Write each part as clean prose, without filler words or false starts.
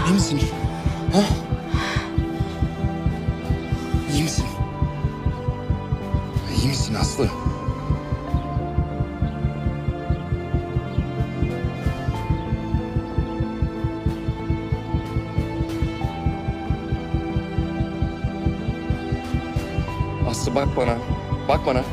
İyi misin? Ha? İyi misin? İyi misin Aslı? Aslı bak bana. Bak bana.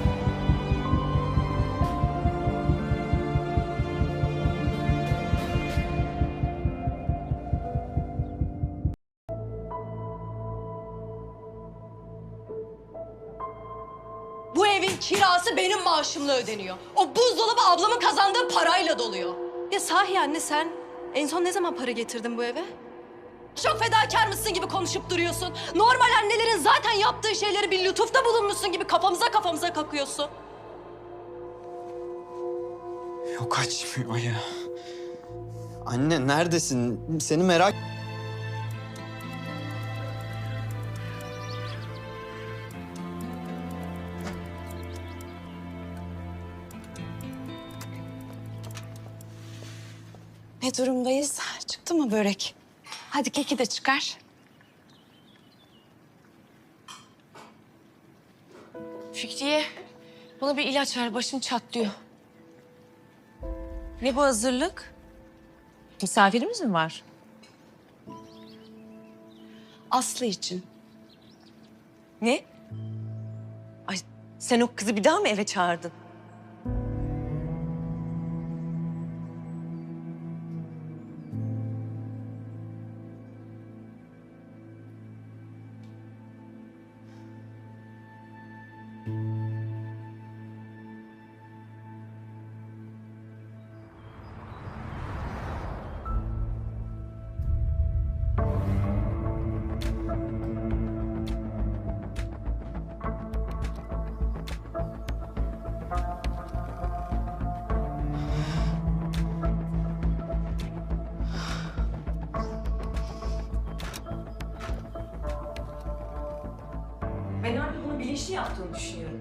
Bu evin kirası benim maaşımla ödeniyor. O buzdolabı ablamın kazandığı parayla doluyor. Ya sahi anne, sen en son ne zaman para getirdin bu eve? Çok fedakar mısın gibi konuşup duruyorsun. Normal annelerin zaten yaptığı şeyleri bir lütufta bulunmuşsun gibi kafamıza kakıyorsun. Yok, açmıyor ya. Anne neredesin? Seni merak... Ne durumdayız? Çıktı mı börek? Hadi keki de çıkar. Fikriye, bana bir ilaç ver. Başım çatlıyor. Ne bu hazırlık? Misafirimiz mi var? Aslı için. Ne? Ay, sen o kızı bir daha mı eve çağırdın? Ben artık bunu bilinçli yaptığını düşünüyorum.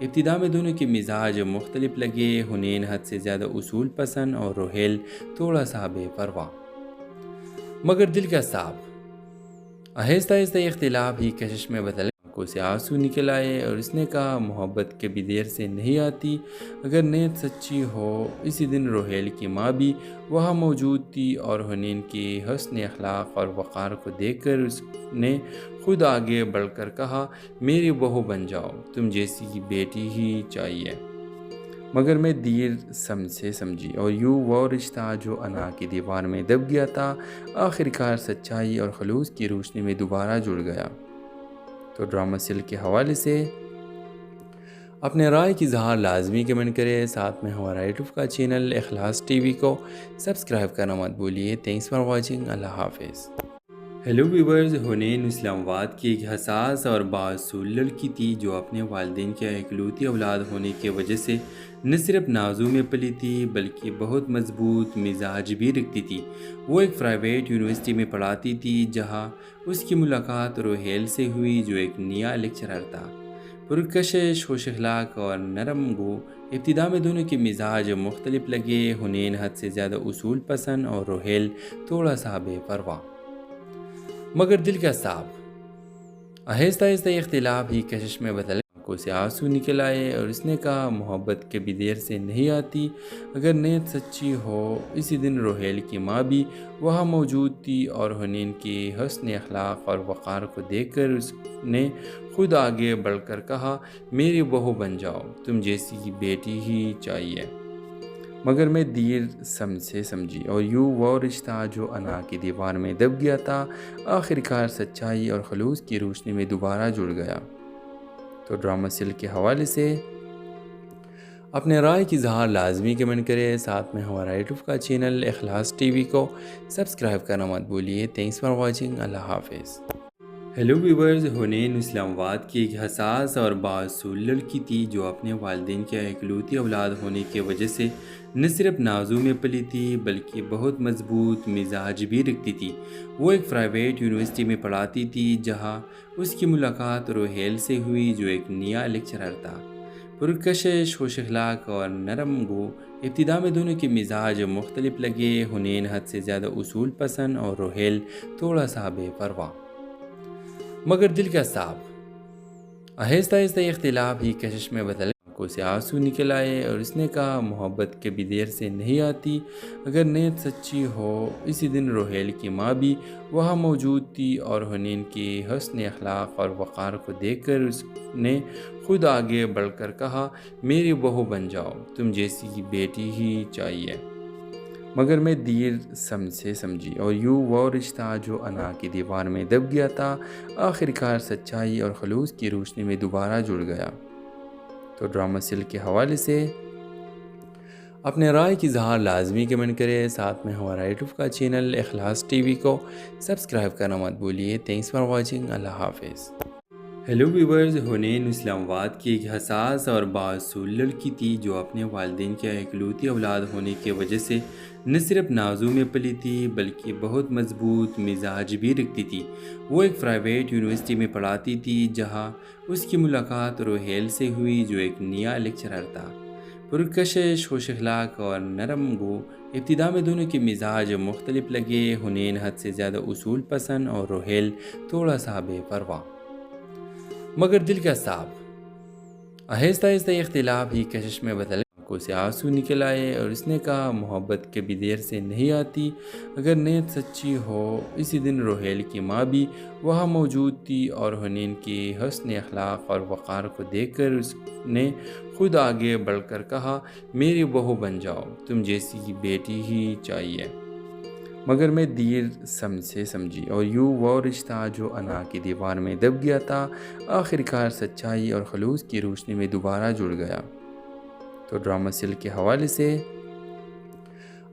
ابتدا میں دونوں کے مزاج مختلف لگے، حنین حد سے زیادہ اصول پسند اور روحیل تھوڑا سا بے پرواہ، مگر دل کا صاف۔ آہستہ آہستہ اختلاف ہی کشش میں بدل، آنکھوں سے آنسو نکل آئے اور اس نے کہا محبت کبھی دیر سے نہیں آتی، اگر نیت سچی ہو۔ اسی دن روحیل کی ماں بھی وہاں موجود تھی اور حنین کی حسن اخلاق اور وقار کو دیکھ کر اس نے خود آگے بڑھ کر کہا میری بہو بن جاؤ، تم جیسی بیٹی ہی چاہیے، مگر میں دیر سے سمجھی اور یوں وہ رشتہ جو انا کی دیوار میں دب گیا تھا آخرکار سچائی اور خلوص کی روشنی میں دوبارہ جڑ گیا۔ تو ڈرامہ سل کے حوالے سے اپنے رائے کی اظہار لازمی کمنٹ کرے، ساتھ میں ہمارا یوٹیوب کا چینل اخلاص ٹی وی کو سبسکرائب کرنا مت بھولیے۔ تھینکس فار واچنگ، اللہ حافظ۔ ہیلو ویورز، حنین اسلام آباد کی ایک حساس اور بااصول لڑکی تھی جو اپنے والدین کے اکلوتی اولاد ہونے کی وجہ سے نہ صرف نازوں میں پلی تھی بلکہ بہت مضبوط مزاج بھی رکھتی تھی۔ وہ ایک پرائیویٹ یونیورسٹی میں پڑھاتی تھی جہاں اس کی ملاقات روحیل سے ہوئی جو ایک نیا لیکچرر تھا، پرکشش، خوش اخلاق اور نرم گو۔ ابتدا میں دونوں کے مزاج مختلف لگے، حنین حد سے زیادہ اصول پسند اور روحیل تھوڑا سا بے پرواہ، مگر دل کا صاف۔ آہستہ آہستہ اختلاف ہی کشش میں بدل، آنکھوں سے آنسو نکل آئے اور اس نے کہا محبت کبھی دیر سے نہیں آتی، اگر نیت سچی ہو۔ اسی دن روحیل کی ماں بھی وہاں موجود تھی اور حنین کی حسن اخلاق اور وقار کو دیکھ کر اس نے خود آگے بڑھ کر کہا میری بہو بن جاؤ، تم جیسی بیٹی ہی چاہیے، مگر میں دیر سے سمجھی اور یوں وہ رشتہ جو انا کی دیوار میں دب گیا تھا آخرکار سچائی اور خلوص کی روشنی میں دوبارہ جڑ گیا۔ تو ڈرامہ سل کے حوالے سے اپنے رائے کی اظہار لازمی کمنٹ کرے، ساتھ میں ہمارا یوٹیوب کا چینل اخلاص ٹی وی کو سبسکرائب کرنا مت بھولیے۔ تھینکس فار واچنگ، اللہ حافظ۔ ہیلو ویورز، حنین اسلام آباد کی ایک حساس اور بااصول لڑکی تھی جو اپنے والدین کے اکلوتی اولاد ہونے کی وجہ سے نہ صرف نازوں میں پلی تھی بلکہ بہت مضبوط مزاج بھی رکھتی تھی۔ وہ ایک پرائیویٹ یونیورسٹی میں پڑھاتی تھی جہاں اس کی ملاقات روحیل سے ہوئی جو ایک نیا لیکچرر تھا، پرکشش، خوش اخلاق اور نرم گو۔ ابتدا میں دونوں کے مزاج مختلف لگے، حنین حد سے زیادہ اصول پسند اور روحیل تھوڑا سا بے پرواہ، مگر دل کا صاف۔ آہستہ آہستہ اختلاف ہی کشش میں بدل، آنکھوں سے آنسو نکل آئے اور اس نے کہا محبت کبھی دیر سے نہیں آتی، اگر نیت سچی ہو۔ اسی دن روحیل کی ماں بھی وہاں موجود تھی اور حنین کی حسن اخلاق اور وقار کو دیکھ کر اس نے خود آگے بڑھ کر کہا میری بہو بن جاؤ، تم جیسی بیٹی ہی چاہیے، مگر میں دیر سے سمجھی اور یوں وہ رشتہ جو انا کی دیوار میں دب گیا تھا آخرکار سچائی اور خلوص کی روشنی میں دوبارہ جڑ گیا۔ تو ڈرامہ سل کے حوالے سے اپنے رائے کی اظہار لازمی کمنٹ کرے، ساتھ میں ہمارا یوٹیوب کا چینل اخلاص ٹی وی کو سبسکرائب کرنا مت بھولیے۔ تھینکس فار واچنگ، اللہ حافظ۔ ہیلو ویورز، حنین اسلام آباد کی ایک حساس اور بااصول لڑکی تھی جو اپنے والدین کے اکلوتی اولاد ہونے کی وجہ سے نہ صرف نازوں میں پلی تھی بلکہ بہت مضبوط مزاج بھی رکھتی تھی۔ وہ ایک پرائیویٹ یونیورسٹی میں پڑھاتی تھی جہاں اس کی ملاقات روحیل سے ہوئی جو ایک نیا لیکچرر تھا، پرکشش، خوش اخلاق اور نرم گو۔ ابتدا میں دونوں کے مزاج مختلف لگے، حنین حد سے زیادہ اصول پسند اور روحیل تھوڑا سا بے پرواہ، مگر دل کا صاف۔ آہستہ آہستہ اختلاف ہی کشش میں بدل، آنکھوں سے آنسو نکل آئے اور اس نے کہا محبت کبھی دیر سے نہیں آتی، اگر نیت سچی ہو۔ اسی دن روحیل کی ماں بھی وہاں موجود تھی اور حنین کی حسن اخلاق اور وقار کو دیکھ کر اس نے خود آگے بڑھ کر کہا میری بہو بن جاؤ، تم جیسی بیٹی ہی چاہیے، مگر میں دیر سے سمجھی اور یوں وہ رشتہ جو انا کی دیوار میں دب گیا تھا آخرکار سچائی اور خلوص کی روشنی میں دوبارہ جڑ گیا۔ تو ڈرامہ سل کے حوالے سے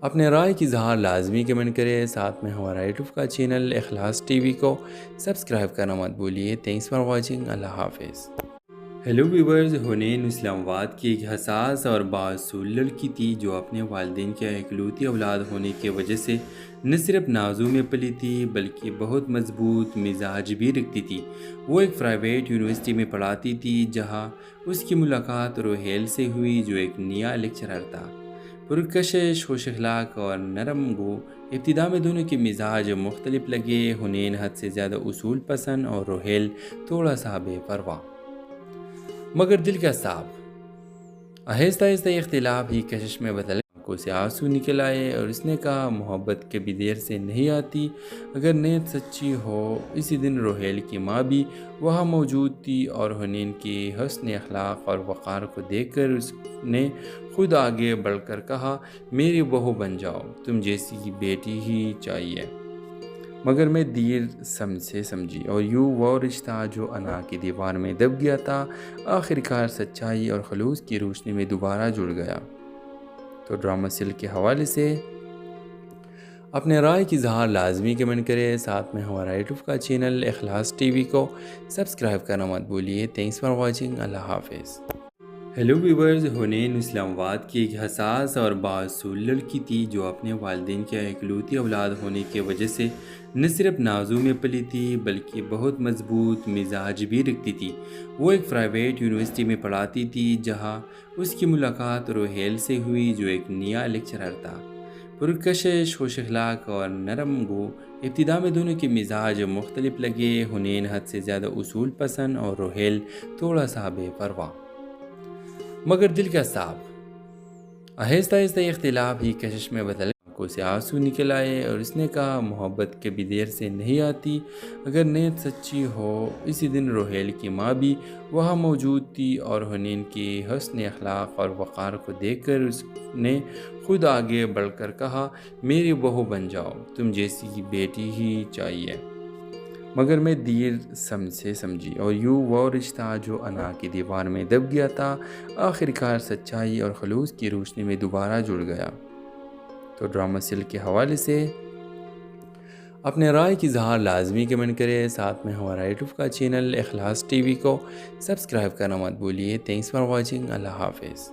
اپنے رائے کی اظہار لازمی کمنٹ کرے، ساتھ میں ہمارا یوٹیوب کا چینل اخلاص ٹی وی کو سبسکرائب کرنا مت بھولیے۔ تھینکس فار واچنگ، اللہ حافظ۔ ہیلو ویورز، حنین اسلام آباد کی ایک حساس اور بااصول لڑکی تھی جو اپنے والدین کی اکلوتی اولاد ہونے کی وجہ سے نہ صرف نازوں میں پلی تھی بلکہ بہت مضبوط مزاج بھی رکھتی تھی۔ وہ ایک پرائیویٹ یونیورسٹی میں پڑھاتی تھی جہاں اس کی ملاقات روہیل سے ہوئی جو ایک نیا لیکچرر تھا، پرکشش، خوش اخلاق اور نرم گو۔ ابتدا میں دونوں کے مزاج مختلف لگے، حنین حد سے زیادہ اصول پسند اور روہیل تھوڑا سا بے پرواہ مگر دل کا صاف۔ آہستہ آہستہ یہ اختلاف ہی کشش میں بدل آنکھوں سے آنسو نکل آئے اور اس نے کہا محبت کبھی دیر سے نہیں آتی، اگر نیت سچی ہو۔ اسی دن روہیل کی ماں بھی وہاں موجود تھی اور حنین کی حسن اخلاق اور وقار کو دیکھ کر اس نے خود آگے بڑھ کر کہا میری بہو بن جاؤ، تم جیسی بیٹی ہی چاہیے۔ مگر میں دیر سے سمجھی اور یوں وہ رشتہ جو انا کی دیوار میں دب گیا تھا آخرکار سچائی اور خلوص کی روشنی میں دوبارہ جڑ گیا۔ تو ڈرامہ سل کے حوالے سے اپنے رائے کی اظہار لازمی کمنٹ کرے، ساتھ میں ہمارا یوٹیوب کا چینل اخلاص ٹی وی کو سبسکرائب کرنا مت بھولیے۔ تھینکس فار واچنگ، اللہ حافظ۔ ہیلو ویورز، حنین اسلام آباد کی ایک حساس اور بااصول لڑکی تھی جو اپنے والدین کی اکلوتی اولاد ہونے کی وجہ سے نہ صرف نازوں میں پلی تھی بلکہ بہت مضبوط مزاج بھی رکھتی تھی۔ وہ ایک پرائیویٹ یونیورسٹی میں پڑھاتی تھی جہاں اس کی ملاقات روہیل سے ہوئی جو ایک نیا لیکچرر تھا، پرکشش، خوش اخلاق اور نرم گو۔ ابتدا میں دونوں کے مزاج مختلف لگے، حنین حد سے زیادہ اصول پسند اور روہیل تھوڑا سا بے پرواہ مگر دل کا صاف۔ آہستہ آہستہ یہ اختلاف ہی کشش میں بدل آنکھوں سے آنسو نکل آئے اور اس نے کہا محبت کبھی دیر سے نہیں آتی، اگر نیت سچی ہو۔ اسی دن روہیل کی ماں بھی وہاں موجود تھی اور حنین کی حسن اخلاق اور وقار کو دیکھ کر اس نے خود آگے بڑھ کر کہا میری بہو بن جاؤ، تم جیسی بیٹی ہی چاہیے۔ مگر میں دیر سے سمجھی اور یوں وہ رشتہ جو انا کی دیوار میں دب گیا تھا آخرکار سچائی اور خلوص کی روشنی میں دوبارہ جڑ گیا۔ تو ڈرامہ سل کے حوالے سے اپنے رائے کی اظہار لازمی کمنٹ کرے، ساتھ میں ہمارا یوٹیوب کا چینل اخلاص ٹی وی کو سبسکرائب کرنا مت بھولیے۔ تھینکس فار واچنگ، اللہ حافظ۔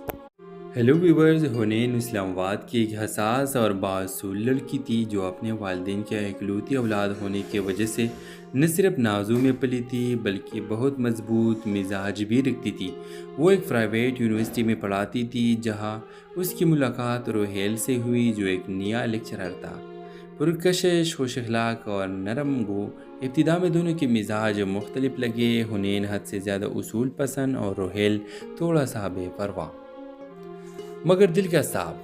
ہیلو ویورز، حنین اسلام آباد کی ایک حساس اور بااصول لڑکی تھی جو اپنے والدین کی اکلوتی اولاد ہونے کی وجہ سے نہ صرف نازوں میں پلی تھی بلکہ بہت مضبوط مزاج بھی رکھتی تھی۔ وہ ایک پرائیویٹ یونیورسٹی میں پڑھاتی تھی جہاں اس کی ملاقات روہیل سے ہوئی جو ایک نیا لیکچرر تھا، پرکشش، خوش اخلاق اور نرم گو۔ ابتدا میں دونوں کے مزاج مختلف لگے، حنین حد سے زیادہ اصول پسند اور روہیل تھوڑا سا بے پرواہ مگر دل کا صاف۔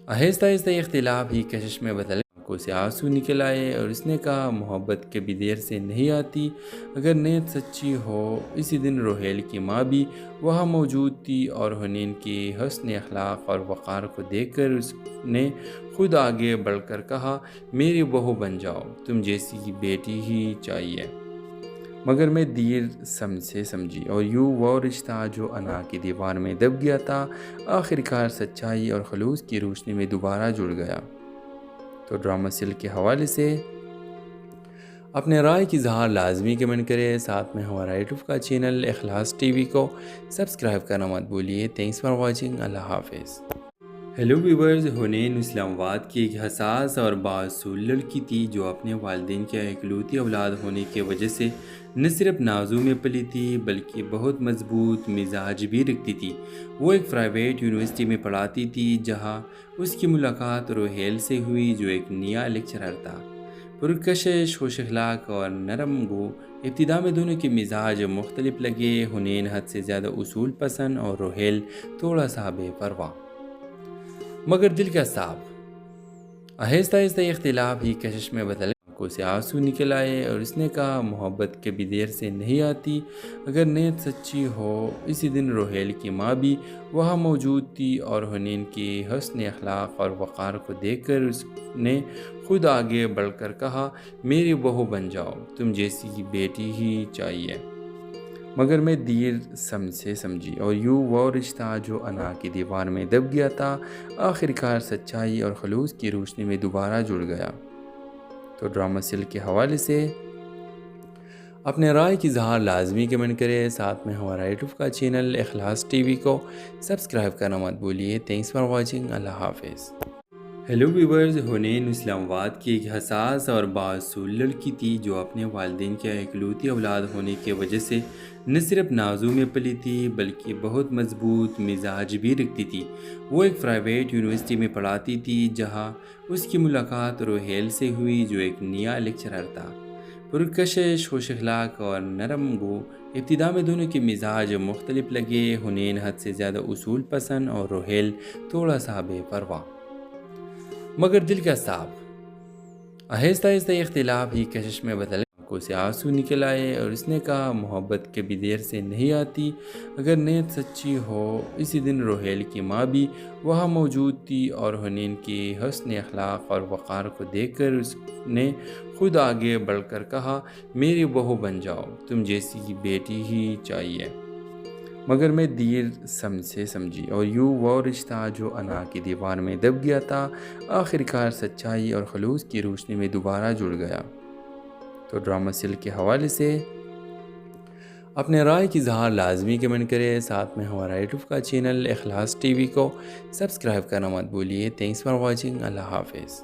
آہستہ آہستہ یہ اختلاف ہی کشش میں بدل آنکھوں سے آنسو نکل آئے اور اس نے کہا محبت کبھی دیر سے نہیں آتی، اگر نیت سچی ہو۔ اسی دن روہیل کی ماں بھی وہاں موجود تھی اور حنین کی حسن اخلاق اور وقار کو دیکھ کر اس نے خود آگے بڑھ کر کہا میری بہو بن جاؤ، تم جیسی بیٹی ہی چاہیے۔ مگر میں دیر سے سمجھی اور یوں وہ رشتہ جو انا کی دیوار میں دب گیا تھا آخرکار سچائی اور خلوص کی روشنی میں دوبارہ جڑ گیا۔ تو ڈرامہ سل کے حوالے سے اپنے رائے کی اظہار لازمی کمنٹ کرے، ساتھ میں ہمارا یوٹیوب کا چینل اخلاص ٹی وی کو سبسکرائب کرنا مت بھولیے۔ تھینکس فار واچنگ، اللہ حافظ۔ ہیلو ویورز، حنین اسلام آباد کی ایک حساس اور بااصول لڑکی تھی جو اپنے والدین کی اکلوتی اولاد ہونے کی وجہ سے نہ صرف نازوں میں پلی تھی بلکہ بہت مضبوط مزاج بھی رکھتی تھی۔ وہ ایک پرائیویٹ یونیورسٹی میں پڑھاتی تھی جہاں اس کی ملاقات روہیل سے ہوئی جو ایک نیا لیکچرر تھا، پرکشش، خوش اخلاق اور نرم گو۔ ابتدا میں دونوں کے مزاج مختلف لگے، حنین حد سے زیادہ اصول پسند اور روہیل تھوڑا سا بے پرواہ مگر دل کا صاف۔ آہستہ آہستہ یہ اختلاف ہی کشش میں بدل آنکھوں سے آنسو نکل آئے اور اس نے کہا محبت کبھی دیر سے نہیں آتی، اگر نیت سچی ہو۔ اسی دن روہیل کی ماں بھی وہاں موجود تھی اور حنین کی حسن اخلاق اور وقار کو دیکھ کر اس نے خود آگے بڑھ کر کہا میری بہو بن جاؤ، تم جیسی بیٹی ہی چاہیے۔ مگر میں دیر سے سمجھی اور یوں وہ رشتہ جو انا کی دیوار میں دب گیا تھا آخرکار سچائی اور خلوص کی روشنی میں دوبارہ جڑ گیا۔ تو ڈرامہ سل کے حوالے سے اپنے رائے کی اظہار لازمی کمنٹ کریں، ساتھ میں ہمارا یوٹیوب کا چینل اخلاص ٹی وی کو سبسکرائب کرنا مت بھولیے۔ تھینکس فار واچنگ، اللہ حافظ۔ ہیلو ویورز، حنین اسلام آباد کی ایک حساس اور بااصول لڑکی تھی جو اپنے والدین کے اکلوتی اولاد ہونے کی وجہ سے نہ صرف نازوں میں پلی تھی بلکہ بہت مضبوط مزاج بھی رکھتی تھی۔ وہ ایک پرائیویٹ یونیورسٹی میں پڑھاتی تھی جہاں اس کی ملاقات روہیل سے ہوئی جو ایک نیا لیکچرر تھا، پرکشش، خوش اخلاق اور نرم گو۔ ابتدا میں دونوں کے مزاج مختلف لگے، حنین حد سے زیادہ اصول پسند اور روہیل تھوڑا سا بے پرواہ مگر دل کا صاف۔ آہستہ آہستہ یہ اختلاف ہی کشش میں بدل آنکھوں سے آنسو نکل آئے اور اس نے کہا محبت کبھی دیر سے نہیں آتی، اگر نیت سچی ہو۔ اسی دن روہیل کی ماں بھی وہاں موجود تھی اور حنین کی حسن اخلاق اور وقار کو دیکھ کر اس نے خود آگے بڑھ کر کہا، میری بہو بن جاؤ، تم جیسی بیٹی ہی چاہیے۔ مگر میں دیر سے سمجھی اور یوں وہ رشتہ جو انا کی دیوار میں دب گیا تھا آخر کار سچائی اور خلوص کی روشنی میں دوبارہ جڑ گیا۔ تو ڈرامہ سیل کے حوالے سے اپنے رائے کی اظہار لازمی کمنٹ کریں، ساتھ میں ہمارا یوٹیوب کا چینل اخلاص ٹی وی کو سبسکرائب کرنا مت بھولیے۔ تھینکس فار واچنگ، اللہ حافظ۔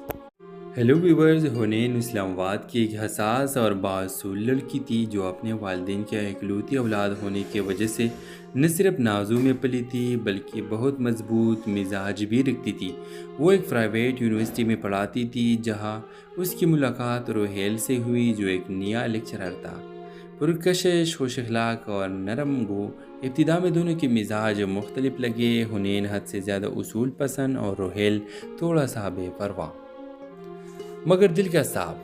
ہیلو ویورز، حنین اسلام آباد کی ایک حساس اور بااصول لڑکی تھی جو اپنے والدین کے اکلوتی اولاد ہونے کی وجہ سے نہ صرف نازوں میں پلی تھی بلکہ بہت مضبوط مزاج بھی رکھتی تھی۔ وہ ایک پرائیویٹ یونیورسٹی میں پڑھاتی تھی جہاں اس کی ملاقات روہیل سے ہوئی جو ایک نیا لیکچرر تھا، پرکشش، خوش اخلاق اور نرم گو۔ ابتدا میں دونوں کے مزاج مختلف لگے، حنین حد سے زیادہ اصول پسند اور روہیل تھوڑا سا بے پرواہ مگر دل کا صاف۔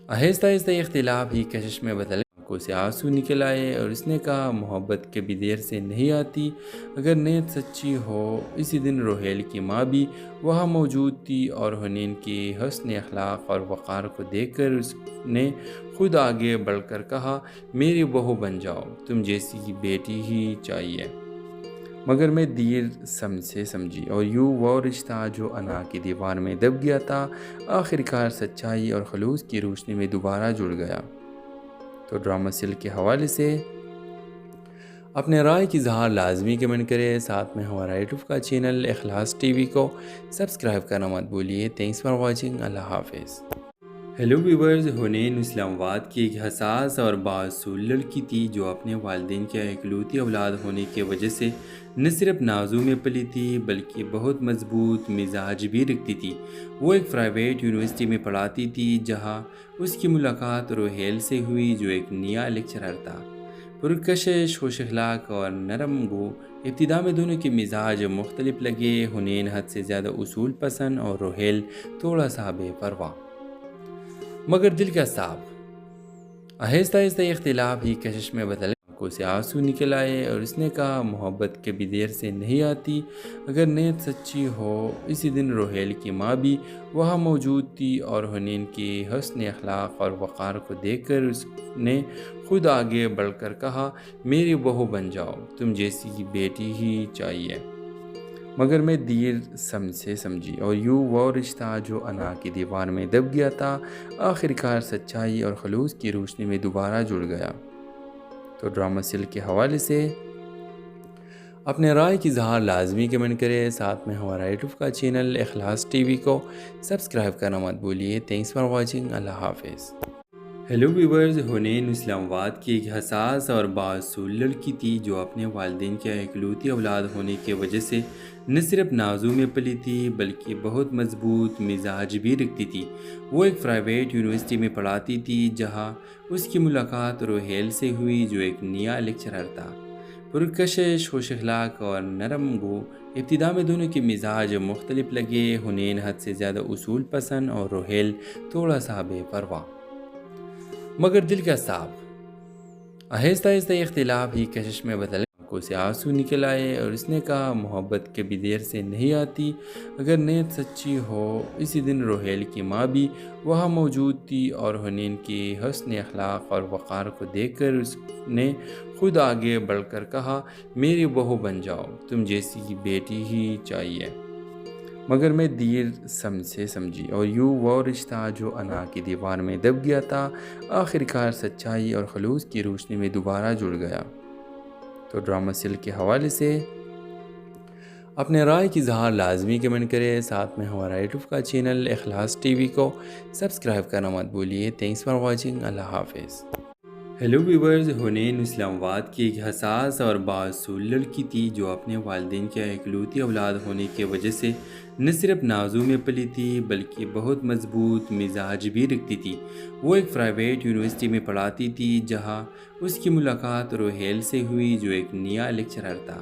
آہستہ آہستہ یہ اختلاف ہی کشش میں بدل آنکھوں سے آنسو نکل آئے اور اس نے کہا محبت کبھی دیر سے نہیں آتی، اگر نیت سچی ہو۔ اسی دن روہیل کی ماں بھی وہاں موجود تھی اور حنین کی حسن اخلاق اور وقار کو دیکھ کر اس نے خود آگے بڑھ کر کہا، میری بہو بن جاؤ، تم جیسی بیٹی ہی چاہیے۔ مگر میں دیر سے سمجھی اور یوں وہ رشتہ جو انا کی دیوار میں دب گیا تھا آخر کار سچائی اور خلوص کی روشنی میں دوبارہ جڑ گیا۔ تو ڈرامہ سیل کے حوالے سے اپنے رائے کی اظہار لازمی کمنٹ کریں، ساتھ میں ہمارا یوٹیوب کا چینل اخلاص ٹی وی کو سبسکرائب کرنا مت بھولیے۔ تھینکس فار واچنگ، اللہ حافظ۔ ہیلو ویورز، حنین اسلام آباد کی ایک حساس اور بااصول لڑکی تھی جو اپنے والدین کے اکلوتی اولاد ہونے کی وجہ سے نہ صرف نازوں میں پلی تھی بلکہ بہت مضبوط مزاج بھی رکھتی تھی۔ وہ ایک پرائیویٹ یونیورسٹی میں پڑھاتی تھی جہاں اس کی ملاقات روہیل سے ہوئی جو ایک نیا لیکچرر تھا، پرکشش، خوش اخلاق اور نرم گو۔ ابتدا میں دونوں کے مزاج مختلف لگے، حنین حد سے زیادہ اصول پسند اور روہیل تھوڑا سا بے پرواہ مگر دل کا صاف۔ آہستہ آہستہ یہ اختلاف ہی کشش میں بدل آنکھوں سے آنسو نکل آئے اور اس نے کہا محبت کبھی دیر سے نہیں آتی، اگر نیت سچی ہو۔ اسی دن روہیل کی ماں بھی وہاں موجود تھی اور حنین کی حسن اخلاق اور وقار کو دیکھ کر اس نے خود آگے بڑھ کر کہا، میری بہو بن جاؤ، تم جیسی بیٹی ہی چاہیے۔ مگر میں دیر سے سمجھی اور یوں وہ رشتہ جو انا کی دیوار میں دب گیا تھا آخر کار سچائی اور خلوص کی روشنی میں دوبارہ جڑ گیا۔ تو ڈرامہ سیل کے حوالے سے اپنے رائے کی اظہار لازمی کمنٹ کریں، ساتھ میں ہمارا یوٹیوب کا چینل اخلاص ٹی وی کو سبسکرائب کرنا مت بھولیے۔ تھینکس فار واچنگ، اللہ حافظ۔ ہیلو ویورز، حنین اسلام آباد کی ایک حساس اور بااصول لڑکی تھی جو اپنے والدین کے اکلوتی اولاد ہونے کی وجہ سے نہ صرف نازوں میں پلی تھی بلکہ بہت مضبوط مزاج بھی رکھتی تھی۔ وہ ایک پرائیویٹ یونیورسٹی میں پڑھاتی تھی جہاں اس کی ملاقات روہیل سے ہوئی جو ایک نیا لیکچرر تھا، پرکشش، خوش اخلاق اور نرم گو۔ ابتدا میں دونوں کے مزاج مختلف لگے، حنین حد سے زیادہ اصول پسند اور روہیل تھوڑا سا بے پرواہ مگر دل کا صاف۔ آہستہ آہستہ یہ اختلاف ہی کشش میں بدل آنکھوں سے آنسو نکل آئے اور اس نے کہا محبت کبھی دیر سے نہیں آتی، اگر نیت سچی ہو۔ اسی دن روہیل کی ماں بھی وہاں موجود تھی اور حنین کی حسن اخلاق اور وقار کو دیکھ کر اس نے خود آگے بڑھ کر کہا، میری بہو بن جاؤ، تم جیسی بیٹی ہی چاہیے۔ مگر میں دیر سے سمجھی اور یوں وہ رشتہ جو انا کی دیوار میں دب گیا تھا آخر کار سچائی اور خلوص کی روشنی میں دوبارہ جڑ گیا۔ تو ڈرامہ سل کے حوالے سے اپنے رائے کی اظہار لازمی کمنٹ کرے، ساتھ میں ہمارا یوٹیوب کا چینل اخلاص ٹی وی کو سبسکرائب کرنا مت بھولیے۔ تھینکس فار واچنگ، اللہ حافظ۔ ہیلو ویورز، حنین اسلام آباد کی ایک حساس اور بااصول لڑکی تھی جو اپنے والدین کے اکلوتی اولاد ہونے کی وجہ سے نہ صرف نازوں میں پلی تھی بلکہ بہت مضبوط مزاج بھی رکھتی تھی۔ وہ ایک پرائیویٹ یونیورسٹی میں پڑھاتی تھی جہاں اس کی ملاقات روہیل سے ہوئی جو ایک نیا لیکچرر تھا،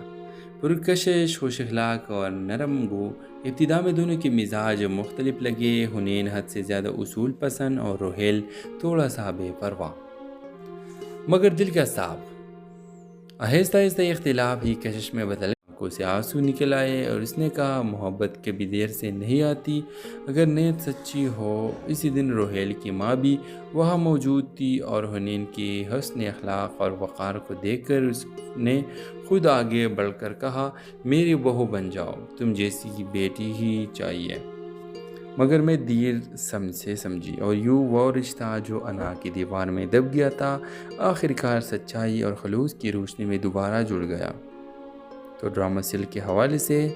پرکشش، خوش اخلاق اور نرم گو۔ ابتدا میں دونوں کے مزاج مختلف لگے، حنین حد سے زیادہ اصول پسند اور روہیل تھوڑا سا بے پرواہ مگر دل کا صاف۔ آہستہ آہستہ یہ اختلاف ہی کشش میں بدل آنکھوں سے آنسو نکل آئے اور اس نے کہا محبت کبھی دیر سے نہیں آتی، اگر نیت سچی ہو۔ اسی دن روہیل کی ماں بھی وہاں موجود تھی اور حنین کی حسن اخلاق اور وقار کو دیکھ کر اس نے خود آگے بڑھ کر کہا، میری بہو بن جاؤ، تم جیسی بیٹی ہی چاہیے۔ مگر میں دیر سے سمجھی اور یوں وہ رشتہ جو انا کی دیوار میں دب گیا تھا آخر کار سچائی اور خلوص کی روشنی میں دوبارہ جڑ گیا۔ تو ڈرامہ سل کے حوالے سے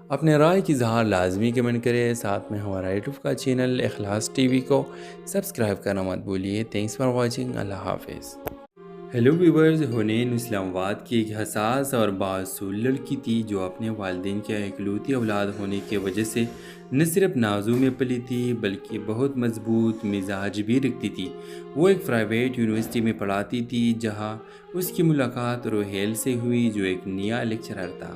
اپنے رائے کی اظہار لازمی کمنٹ کرے، ساتھ میں ہمارا یوٹیوب کا چینل اخلاص ٹی وی کو سبسکرائب کرنا مت بھولیے۔ تھینکس فار واچنگ، اللہ حافظ۔ ہیلو ویورز، حنین اسلام آباد کی ایک حساس اور بااصول لڑکی تھی جو اپنے والدین کے اکلوتی اولاد ہونے کی وجہ سے نہ صرف نازوں میں پلی تھی بلکہ بہت مضبوط مزاج بھی رکھتی تھی۔ وہ ایک پرائیویٹ یونیورسٹی میں پڑھاتی تھی جہاں اس کی ملاقات روہیل سے ہوئی جو ایک نیا لیکچرر تھا،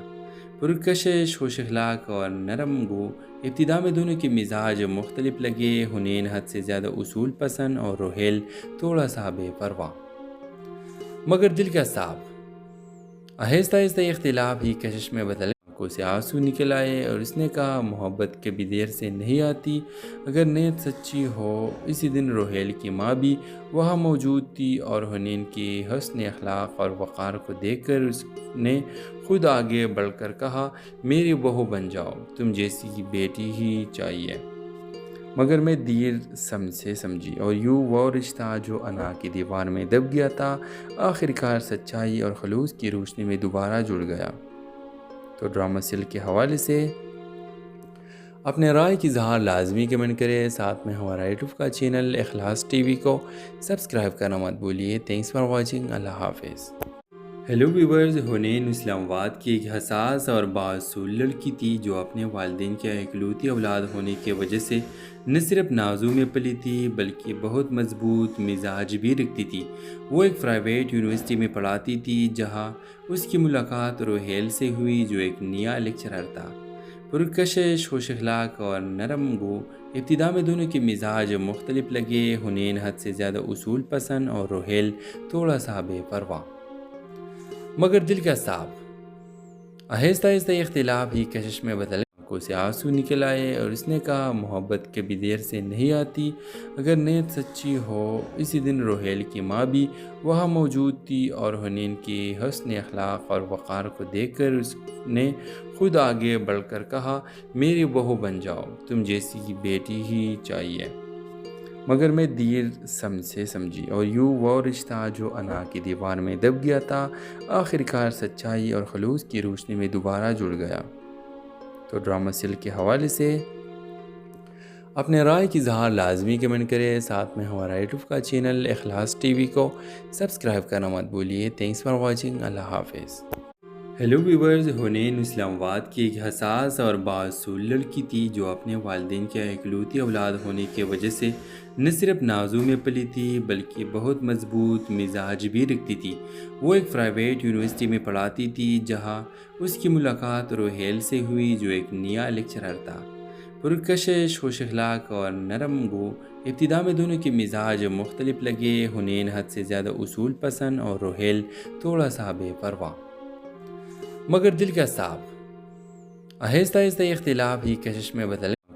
پرکشش، خوش اخلاق اور نرم گو۔ ابتدا میں دونوں کے مزاج مختلف لگے، حنین حد سے زیادہ اصول پسند اور روہیل تھوڑا سا بے پرواہ مگر دل کا صاف۔ آہستہ آہستہ یہ اختلاف ہی کشش میں بدل آنکھوں سے آنسو نکل آئے اور اس نے کہا محبت کبھی دیر سے نہیں آتی، اگر نیت سچی ہو۔ اسی دن روہیل کی ماں بھی وہاں موجود تھی اور حنین کی حسن اخلاق اور وقار کو دیکھ کر اس نے خود آگے بڑھ کر کہا، میری بہو بن جاؤ، تم جیسی بیٹی ہی چاہیے۔ مگر میں دیر سے سمجھی اور یوں وہ رشتہ جو انا کی دیوار میں دب گیا تھا آخر کار سچائی اور خلوص کی روشنی میں دوبارہ جڑ گیا۔ تو ڈرامہ سل کے حوالے سے اپنے رائے کی اظہار لازمی کمنٹ کرے، ساتھ میں ہمارا یوٹیوب کا چینل اخلاص ٹی وی کو سبسکرائب کرنا مت بھولیے۔ تھینکس فار واچنگ، اللہ حافظ۔ ہیلو ویورز، حنین اسلام آباد کی ایک حساس اور بااصول لڑکی تھی جو اپنے والدین کے اکلوتی اولاد ہونے کی وجہ سے نہ صرف نازوں میں پلی تھی بلکہ بہت مضبوط مزاج بھی رکھتی تھی۔ وہ ایک پرائیویٹ یونیورسٹی میں پڑھاتی تھی جہاں اس کی ملاقات روہیل سے ہوئی جو ایک نیا لیکچرر تھا، پرکشش، خوش اخلاق اور نرم گو۔ ابتدا میں دونوں کے مزاج مختلف لگے، حنین حد سے زیادہ اصول پسند اور روہیل تھوڑا سا بے پرواہ مگر دل کا صاف۔ آہستہ آہستہ یہ اختلاف ہی کشش میں بدل آنکھوں سے آنسو نکل آئے اور اس نے کہا محبت کبھی دیر سے نہیں آتی، اگر نیت سچی ہو۔ اسی دن روہیل کی ماں بھی وہاں موجود تھی اور حنین کی حسن اخلاق اور وقار کو دیکھ کر اس نے خود آگے بڑھ کر کہا، میری بہو بن جاؤ، تم جیسی بیٹی ہی چاہیے۔ مگر میں دیر سے سمجھی اور یوں وہ رشتہ جو انا کی دیوار میں دب گیا تھا آخر کار سچائی اور خلوص کی روشنی میں دوبارہ جڑ گیا۔ تو ڈرامہ سل کے حوالے سے اپنے رائے کی اظہار لازمی کمنٹ کرے، ساتھ میں ہمارا یوٹیوب کا چینل اخلاص ٹی وی کو سبسکرائب کرنا مت بھولیے۔ تھینکس فار واچنگ، اللہ حافظ۔ ہیلو ویورز، حنین اسلام آباد کی ایک حساس اور بااصول لڑکی تھی جو اپنے والدین کے اکلوتی اولاد ہونے کی وجہ سے نہ صرف نازوں میں پلی تھی بلکہ بہت مضبوط مزاج بھی رکھتی تھی۔ وہ ایک پرائیویٹ یونیورسٹی میں پڑھاتی تھی جہاں اس کی ملاقات روہیل سے ہوئی جو ایک نیا لیکچرر تھا، پرکشش، خوش اخلاق اور نرم گو۔ ابتدا میں دونوں کے مزاج مختلف لگے، حنین حد سے زیادہ اصول پسند اور روہیل تھوڑا سا بے پرواہ مگر دل کا صاف۔ آہستہ آہستہ یہ اختلاف ہی کشش میں بدل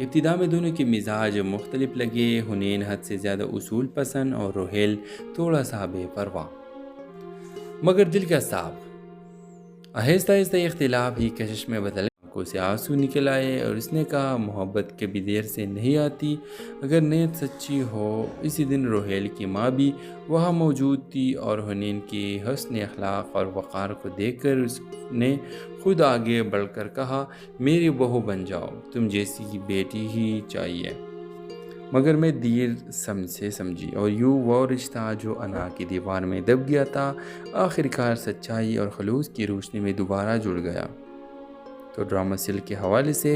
ابتدا میں دونوں کے مزاج مختلف لگے، حنین حد سے زیادہ اصول پسند اور روحیل تھوڑا سا بے پرواہ، مگر دل کا صاف۔ آہستہ آہستہ اختلاف ہی کشش میں بدل، آنکھوں سے آنسو نکل آئے اور اس نے کہا محبت کبھی دیر سے نہیں آتی، اگر نیت سچی ہو۔ اسی دن روحیل کی ماں بھی وہاں موجود تھی اور حنین کی حسن اخلاق اور وقار کو دیکھ کر اس نے خود آگے بڑھ کر کہا میری بہو بن جاؤ، تم جیسی بیٹی ہی چاہیے۔ مگر میں دیر سے سمجھی اور یوں وہ رشتہ جو انا کی دیوار میں دب گیا تھا آخرکار سچائی اور خلوص کی روشنی میں دوبارہ جڑ گیا۔ تو ڈرامہ سل کے حوالے سے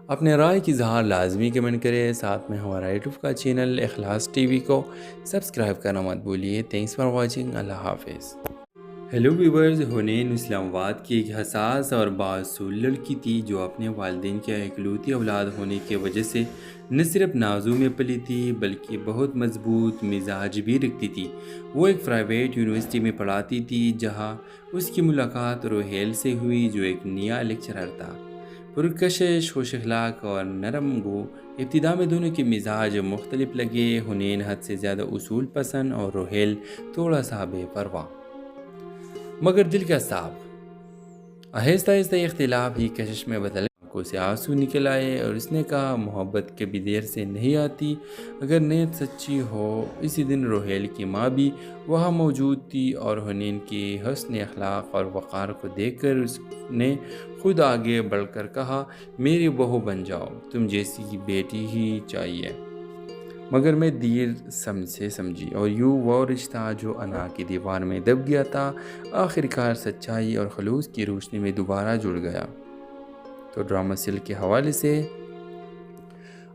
اپنے رائے کی اظہار لازمی کمنٹ کرے، ساتھ میں ہمارا یوٹیوب کا چینل اخلاص ٹی وی کو سبسکرائب کرنا مت بھولیے۔ تھینکس فار واچنگ، اللہ حافظ۔ ہیلو ویورز، حنین اسلام آباد کی ایک حساس اور بااصول لڑکی تھی جو اپنے والدین کے اکلوتی اولاد ہونے کی وجہ سے نہ صرف نازوں میں پلی تھی بلکہ بہت مضبوط مزاج بھی رکھتی تھی۔ وہ ایک پرائیویٹ یونیورسٹی میں پڑھاتی تھی جہاں اس کی ملاقات روحیل سے ہوئی جو ایک نیا لیکچرر تھا، پرکشش، خوش اخلاق اور نرم گو۔ ابتدا میں دونوں کے مزاج مختلف لگے، حنین حد سے زیادہ اصول پسند اور روحیل تھوڑا سا بے پرواہ، مگر دل کا صاف۔ آہستہ آہستہ اختلاف ہی کشش میں بدل، آنکھوں سے آنسو نکل آئے اور اس نے کہا محبت کبھی دیر سے نہیں آتی، اگر نیت سچی ہو۔ اسی دن روحیل کی ماں بھی وہاں موجود تھی اور حنین کی حسن اخلاق اور وقار کو دیکھ کر اس نے خود آگے بڑھ کر کہا میری بہو بن جاؤ، تم جیسی بیٹی ہی چاہیے۔ مگر میں دیر سے سمجھی اور یوں وہ رشتہ جو انا کی دیوار میں دب گیا تھا آخرکار سچائی اور خلوص کی روشنی میں دوبارہ جڑ گیا۔ تو ڈرامہ سل کے حوالے سے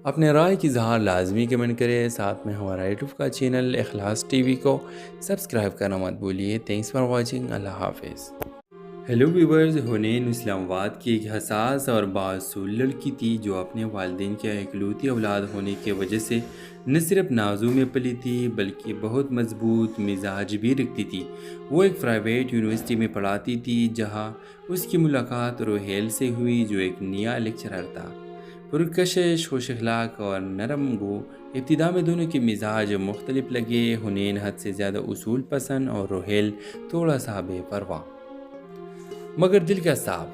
اپنے رائے کی اظہار لازمی کمنٹ کرے، ساتھ میں ہمارا یوٹیوب کا چینل اخلاص ٹی وی کو سبسکرائب کرنا مت بھولیے۔ تھینکس فار واچنگ، اللہ حافظ۔ ہیلو ویورز، حنین اسلام آباد کی ایک حساس اور بااصول لڑکی تھی جو اپنے والدین کے اکلوتی اولاد ہونے کی وجہ سے نہ صرف نازوں میں پلی تھی بلکہ بہت مضبوط مزاج بھی رکھتی تھی۔ وہ ایک پرائیویٹ یونیورسٹی میں پڑھاتی تھی جہاں اس کی ملاقات روحیل سے ہوئی جو ایک نیا لیکچرر تھا، پرکشش، خوش اخلاق اور نرم گو۔ ابتدا میں دونوں کے مزاج مختلف لگے، حنین حد سے زیادہ اصول پسند اور روحیل تھوڑا سا بے پرواہ، مگر دل کا صاف۔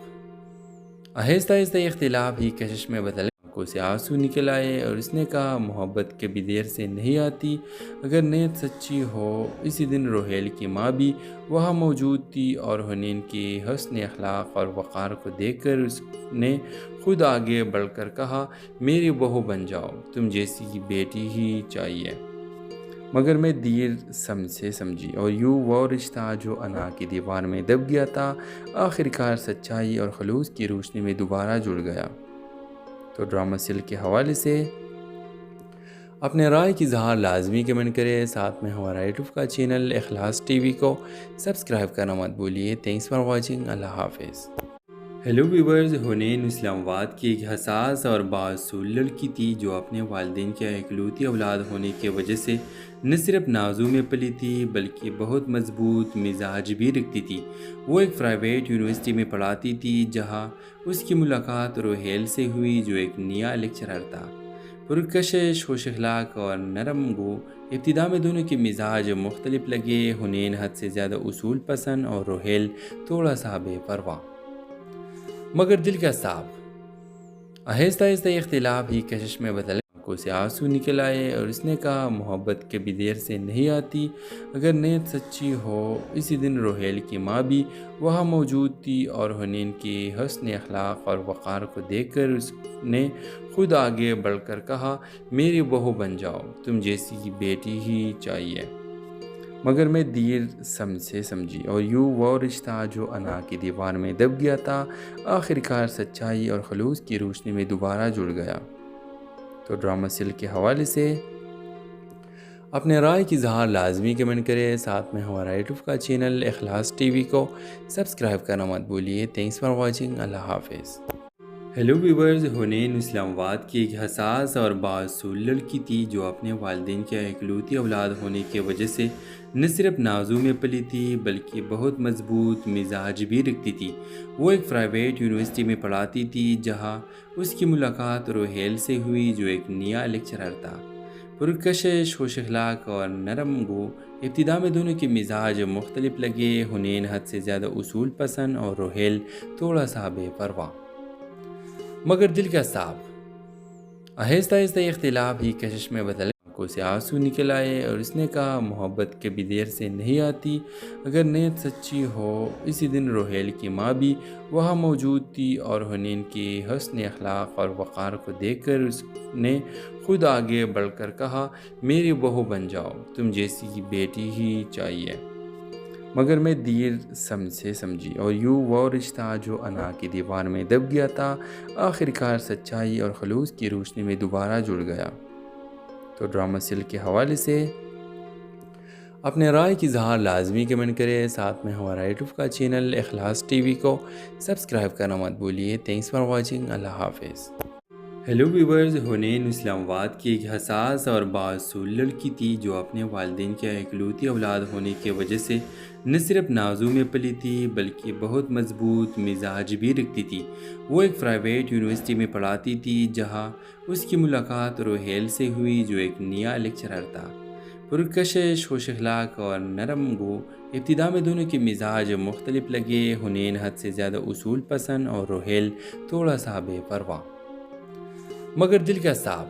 آہستہ آہستہ اختلاف ہی کشش میں بدل، آنکھوں سے آنسو نکل آئے اور اس نے کہا محبت کبھی دیر سے نہیں آتی، اگر نیت سچی ہو۔ اسی دن روحیل کی ماں بھی وہاں موجود تھی اور حنین کی حسن اخلاق اور وقار کو دیکھ کر اس نے خود آگے بڑھ کر کہا میری بہو بن جاؤ، تم جیسی بیٹی ہی چاہیے۔ مگر میں دیر سے سمجھی اور یوں وہ رشتہ جو انا کی دیوار میں دب گیا تھا آخرکار سچائی اور خلوص کی روشنی میں دوبارہ جڑ گیا۔ تو ڈرامہ سل کے حوالے سے اپنے رائے کی اظہار لازمی کمنٹ کرے، ساتھ میں ہمارا یوٹیوب کا چینل اخلاص ٹی وی کو سبسکرائب کرنا مت بھولیے۔ تھینکس فار واچنگ، اللہ حافظ۔ ہیلو ویورز، حنین اسلام آباد کی ایک حساس اور بااصول لڑکی تھی جو اپنے والدین کے اکلوتی اولاد ہونے کی وجہ سے نہ صرف نازوں میں پلی تھی بلکہ بہت مضبوط مزاج بھی رکھتی تھی۔ وہ ایک پرائیویٹ یونیورسٹی میں پڑھاتی تھی جہاں اس کی ملاقات روحیل سے ہوئی جو ایک نیا لیکچرر تھا، پرکشش، خوش اخلاق اور نرم گو۔ ابتدا میں دونوں کے مزاج مختلف لگے، حنین حد سے زیادہ اصول پسند اور روحیل تھوڑا سا بے پرواہ، مگر دل کا صاف۔ آہستہ آہستہ اختلاف ہی کشش میں بدل، آنکھوں سے آنسو نکل آئے اور اس نے کہا محبت کبھی دیر سے نہیں آتی، اگر نیت سچی ہو۔ اسی دن روحیل کی ماں بھی وہاں موجود تھی اور حنین کی حسن اخلاق اور وقار کو دیکھ کر اس نے خود آگے بڑھ کر کہا میری بہو بن جاؤ، تم جیسی بیٹی ہی چاہیے۔ مگر میں دیر سے سمجھی اور یوں وہ رشتہ جو انا کی دیوار میں دب گیا تھا آخرکار سچائی اور خلوص کی روشنی میں دوبارہ جڑ گیا۔ تو ڈرامہ سل کے حوالے سے اپنے رائے کی اظہار لازمی کمنٹ کرے، ساتھ میں ہمارا یوٹیوب کا چینل اخلاص ٹی وی کو سبسکرائب کرنا مت بھولیے۔ تھینکس فار واچنگ، اللہ حافظ۔ ہیلو ویورز، حنین اسلام آباد کی ایک حساس اور بااصول لڑکی تھی جو اپنے والدین کی اکلوتی اولاد ہونے کی وجہ سے نہ صرف نازوں میں پلی تھی بلکہ بہت مضبوط مزاج بھی رکھتی تھی۔ وہ ایک پرائیویٹ یونیورسٹی میں پڑھاتی تھی جہاں اس کی ملاقات روہیل سے ہوئی جو ایک نیا لیکچرر تھا، پرکشش، خوش اخلاق اور نرم گو۔ ابتدا میں دونوں کے مزاج مختلف لگے، حنین حد سے زیادہ اصول پسند اور روہیل تھوڑا سا بے پرواہ مگر دل کا صاف۔ آہستہ آہستہ یہ اختلاف ہی کشش میں بدل آنکھوں سے آنسو نکل آئے اور اس نے کہا محبت کبھی دیر سے نہیں آتی، اگر نیت سچی ہو۔ اسی دن روہیل کی ماں بھی وہاں موجود تھی اور حنین کی حسن اخلاق اور وقار کو دیکھ کر اس نے خود آگے بڑھ کر کہا میری بہو بن جاؤ، تم جیسی بیٹی ہی چاہیے۔ مگر میں دیر سے سمجھی اور یوں وہ رشتہ جو انا کی دیوار میں دب گیا تھا آخر کار سچائی اور خلوص کی روشنی میں دوبارہ جڑ گیا۔ تو ڈرامہ سل کے حوالے سے اپنے رائے کی اظہار لازمی کمنٹ کرے، ساتھ میں ہمارا یوٹیوب کا چینل اخلاص ٹی وی کو سبسکرائب کرنا مت بھولیے۔ تھینکس فار واچنگ، اللہ حافظ۔ ہیلو ویورز، حنین اسلام آباد کی ایک حساس اور بااصول لڑکی تھی جو اپنے والدین کی اکلوتی اولاد ہونے کی وجہ سے نہ صرف نازوں میں پلی تھی بلکہ بہت مضبوط مزاج بھی رکھتی تھی۔ وہ ایک پرائیویٹ یونیورسٹی میں پڑھاتی تھی جہاں اس کی ملاقات روہیل سے ہوئی جو ایک نیا لیکچرر تھا، پرکشش، خوش اخلاق اور نرم گو۔ ابتدا میں دونوں کے مزاج مختلف لگے، حنین حد سے زیادہ اصول پسند اور روہیل تھوڑا سا بے پرواہ مگر دل کا صاف۔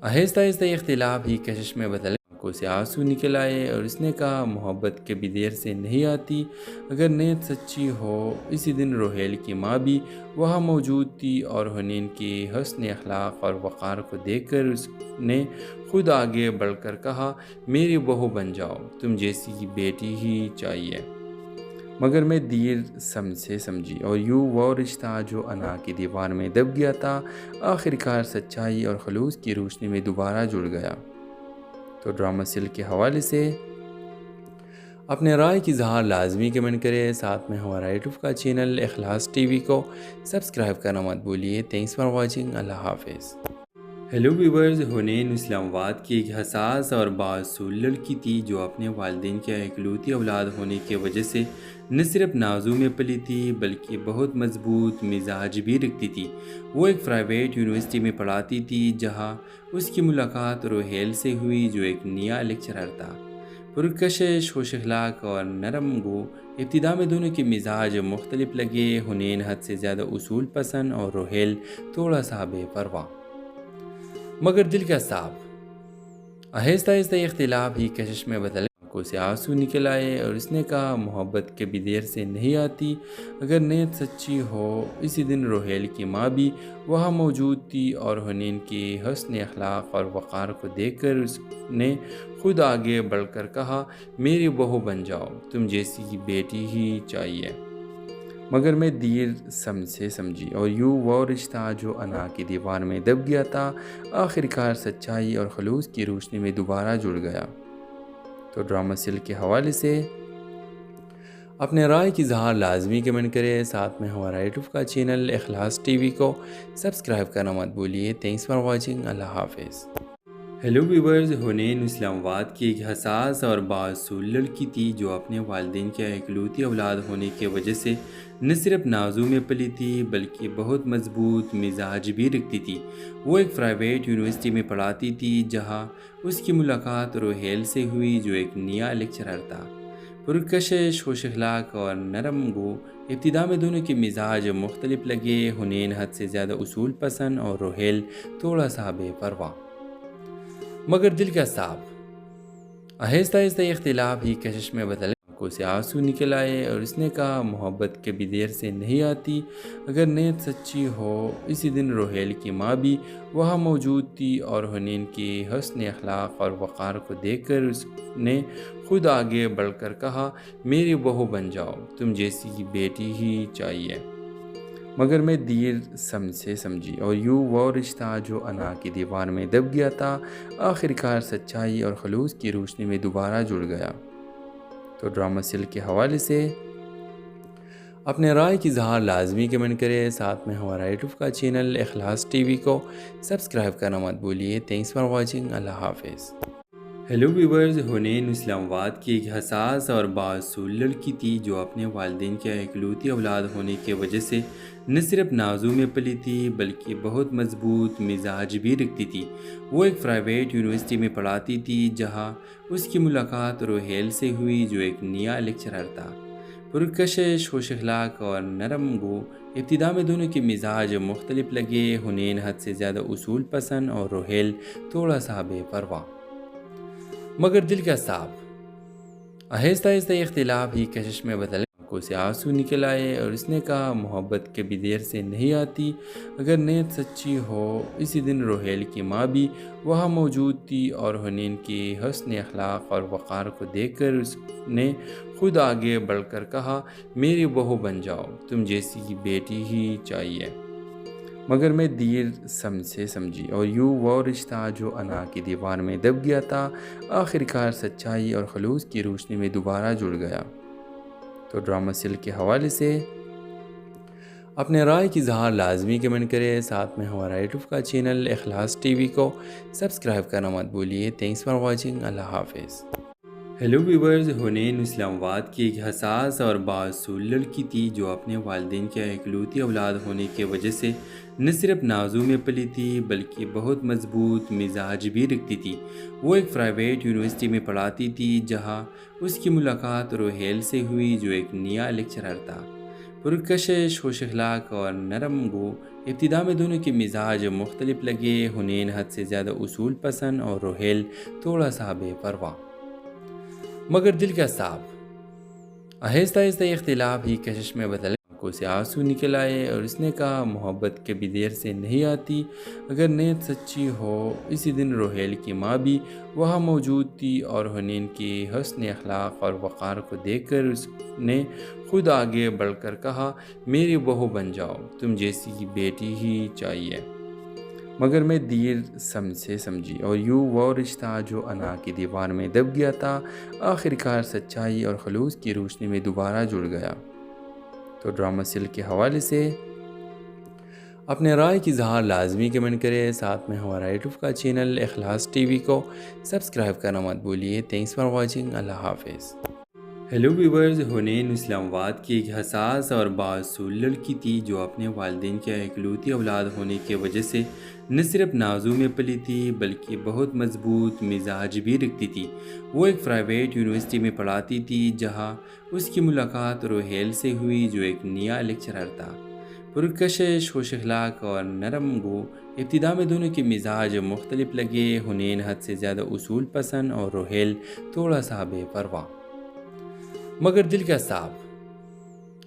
آہستہ آہستہ یہ اختلاف ہی کشش میں بدل آنکھوں سے آنسو نکل آئے اور اس نے کہا محبت کبھی دیر سے نہیں آتی، اگر نیت سچی ہو۔ اسی دن روہیل کی ماں بھی وہاں موجود تھی اور حنین کی حسن اخلاق اور وقار کو دیکھ کر اس نے خود آگے بڑھ کر کہا میری بہو بن جاؤ، تم جیسی بیٹی ہی چاہیے۔ مگر میں دیر سے سمجھی اور یوں وہ رشتہ جو انا کی دیوار میں دب گیا تھا آخر کار سچائی اور خلوص کی روشنی میں دوبارہ جڑ گیا۔ تو ڈرامہ سل کے حوالے سے اپنے رائے کی اظہار لازمی کمنٹ کرے، ساتھ میں ہمارا یوٹیوب کا چینل اخلاص ٹی وی کو سبسکرائب کرنا مت بھولیے۔ تھینکس فار واچنگ، اللہ حافظ۔ ہیلو ویورز، حنین اسلام آباد کی ایک حساس اور بااصول لڑکی تھی جو اپنے والدین کی اکلوتی اولاد ہونے کی وجہ سے نہ صرف نازوں میں پلی تھی بلکہ بہت مضبوط مزاج بھی رکھتی تھی۔ وہ ایک پرائیویٹ یونیورسٹی میں پڑھاتی تھی جہاں اس کی ملاقات روہیل سے ہوئی جو ایک نیا لیکچرر تھا، پرکشش، خوش اخلاق اور نرم گو۔ ابتدا میں دونوں کے مزاج مختلف لگے، حنین حد سے زیادہ اصول پسند اور روہیل تھوڑا سا بے پرواہ مگر دل کا صاف۔ آہستہ آہستہ یہ اختلاف ہی کشش میں بدل آنکھوں سے آنسو نکل آئے اور اس نے کہا محبت کبھی دیر سے نہیں آتی، اگر نیت سچی ہو۔ اسی دن روہیل کی ماں بھی وہاں موجود تھی اور حنین کی حسن اخلاق اور وقار کو دیکھ کر اس نے خود آگے بڑھ کر کہا میری بہو بن جاؤ، تم جیسی بیٹی ہی چاہیے۔ مگر میں دیر سے سمجھی اور یوں وہ رشتہ جو انا کی دیوار میں دب گیا تھا آخر کار سچائی اور خلوص کی روشنی میں دوبارہ جڑ گیا۔ تو ڈرامہ سل کے حوالے سے اپنے رائے کی اظہار لازمی کمنٹ کرے، ساتھ میں ہمارا یوٹیوب کا چینل اخلاص ٹی وی کو سبسکرائب کرنا مت بھولیے۔ تھینکس فار واچنگ، اللہ حافظ۔ ہیلو ویورز، حنین اسلام آباد کی ایک حساس اور بااصول لڑکی تھی جو اپنے والدین کی اکلوتی اولاد ہونے کی وجہ سے نہ صرف نازوں میں پلی تھی بلکہ بہت مضبوط مزاج بھی رکھتی تھی۔ وہ ایک پرائیویٹ یونیورسٹی میں پڑھاتی تھی جہاں اس کی ملاقات روہیل سے ہوئی جو ایک نیا لیکچرر تھا، پرکشش، خوش اخلاق اور نرم گو۔ ابتدا میں دونوں کے مزاج مختلف لگے، حنین حد سے زیادہ اصول پسند اور روہیل تھوڑا سا بے پرواہ مگر دل کا صاف۔ آہستہ آہستہ یہ اختلاف ہی کشش میں بدل آنکھوں سے آنسو نکل آئے اور اس نے کہا محبت کبھی دیر سے نہیں آتی، اگر نیت سچی ہو۔ اسی دن روہیل کی ماں بھی وہاں موجود تھی اور حنین کی حسن اخلاق اور وقار کو دیکھ کر اس نے خود آگے بڑھ کر کہا میری بہو بن جاؤ، تم جیسی بیٹی ہی چاہیے۔ مگر میں دیر سے سمجھی اور یوں وہ رشتہ جو انا کی دیوار میں دب گیا تھا آخر کار سچائی اور خلوص کی روشنی میں دوبارہ جڑ گیا۔ تو ڈرامہ سل کے حوالے سے اپنے رائے کی اظہار لازمی کمنٹ کرے، ساتھ میں ہمارا یوٹیوب کا چینل اخلاص ٹی وی کو سبسکرائب کرنا مت بھولیے۔ تھینکس فار واچنگ، اللہ حافظ۔ ہیلو ویورز، حنین اسلام آباد کی ایک حساس اور بااصول لڑکی تھی جو اپنے والدین کے اکلوتی اولاد ہونے کی وجہ سے نہ صرف نازوں میں پلی تھی بلکہ بہت مضبوط مزاج بھی رکھتی تھی۔ وہ ایک پرائیویٹ یونیورسٹی میں پڑھاتی تھی جہاں اس کی ملاقات روہیل سے ہوئی جو ایک نیا لیکچرر تھا، پرکشش، خوش اخلاق اور نرم گو۔ ابتدا میں دونوں کے مزاج مختلف لگے، حنین حد سے زیادہ اصول پسند اور روہیل تھوڑا سا بے پرواہ مگر دل کا صاف۔ آہستہ آہستہ یہ اختلاف ہی کشش میں بدل آنکھوں سے آنسو نکل آئے اور اس نے کہا محبت کبھی دیر سے نہیں آتی، اگر نیت سچی ہو۔ اسی دن روہیل کی ماں بھی وہاں موجود تھی اور حنین کی حسن اخلاق اور وقار کو دیکھ کر اس نے خود آگے بڑھ کر کہا، میری بہو بن جاؤ، تم جیسی بیٹی ہی چاہیے۔ مگر میں دیر سے سمجھی اور یوں وہ رشتہ جو انا کی دیوار میں دب گیا تھا آخر کار سچائی اور خلوص کی روشنی میں دوبارہ جڑ گیا۔ تو ڈرامہ سیل کے حوالے سے اپنے رائے کی اظہار لازمی کمنٹ کرے، ساتھ میں ہمارا یوٹیوب کا چینل اخلاص ٹی وی کو سبسکرائب کرنا مت بھولیے۔ تھینکس فار واچنگ، اللہ حافظ۔ ہیلو ویورز، حنین اسلام آباد کی ایک حساس اور بااصول لڑکی تھی جو اپنے والدین کے اکلوتی اولاد ہونے کی وجہ سے نہ صرف نازوں میں پلی تھی بلکہ بہت مضبوط مزاج بھی رکھتی تھی۔ وہ ایک پرائیویٹ یونیورسٹی میں پڑھاتی تھی جہاں اس کی ملاقات روہیل سے ہوئی جو ایک نیا لیکچرر تھا، پرکشش، خوش اخلاق اور نرم گو۔ ابتدا میں دونوں کے مزاج مختلف لگے، حنین حد سے زیادہ اصول پسند اور روہیل تھوڑا سا بے پرواہ مگر دل کا صاف۔ آہستہ آہستہ یہ اختلاف ہی کشش میں بدل آنکھوں سے آنسو نکل آئے اور اس نے کہا محبت کبھی دیر سے نہیں آتی، اگر نیت سچی ہو۔ اسی دن روہیل کی ماں بھی وہاں موجود تھی اور حنین کی حسن اخلاق اور وقار کو دیکھ کر اس نے خود آگے بڑھ کر کہا، میری بہو بن جاؤ، تم جیسی بیٹی ہی چاہیے۔ مگر میں دیر سے سمجھی اور یوں وہ رشتہ جو انا کی دیوار میں دب گیا تھا آخر کار سچائی اور خلوص کی روشنی میں دوبارہ جڑ گیا۔ تو ڈرامہ سیل کے حوالے سے اپنے رائے کی اظہار لازمی کمنٹ کرے، ساتھ میں ہمارا یوٹیوب کا چینل اخلاص ٹی وی کو سبسکرائب کرنا مت بھولیے۔ تھینکس فار واچنگ، اللہ حافظ۔ ہیلو ویورز، حنین اسلام آباد کی ایک حساس اور بااصول لڑکی تھی جو اپنے والدین کے اکلوتی اولاد ہونے کی وجہ سے نہ صرف نازوں میں پلی تھی بلکہ بہت مضبوط مزاج بھی رکھتی تھی۔ وہ ایک پرائیویٹ یونیورسٹی میں پڑھاتی تھی جہاں اس کی ملاقات روہیل سے ہوئی جو ایک نیا لیکچرر تھا، پرکشش، خوش اخلاق اور نرم گو۔ ابتدا میں دونوں کے مزاج مختلف لگے، حنین حد سے زیادہ اصول پسند اور روہیل تھوڑا سا بے پرواہ مگر دل کا صاف۔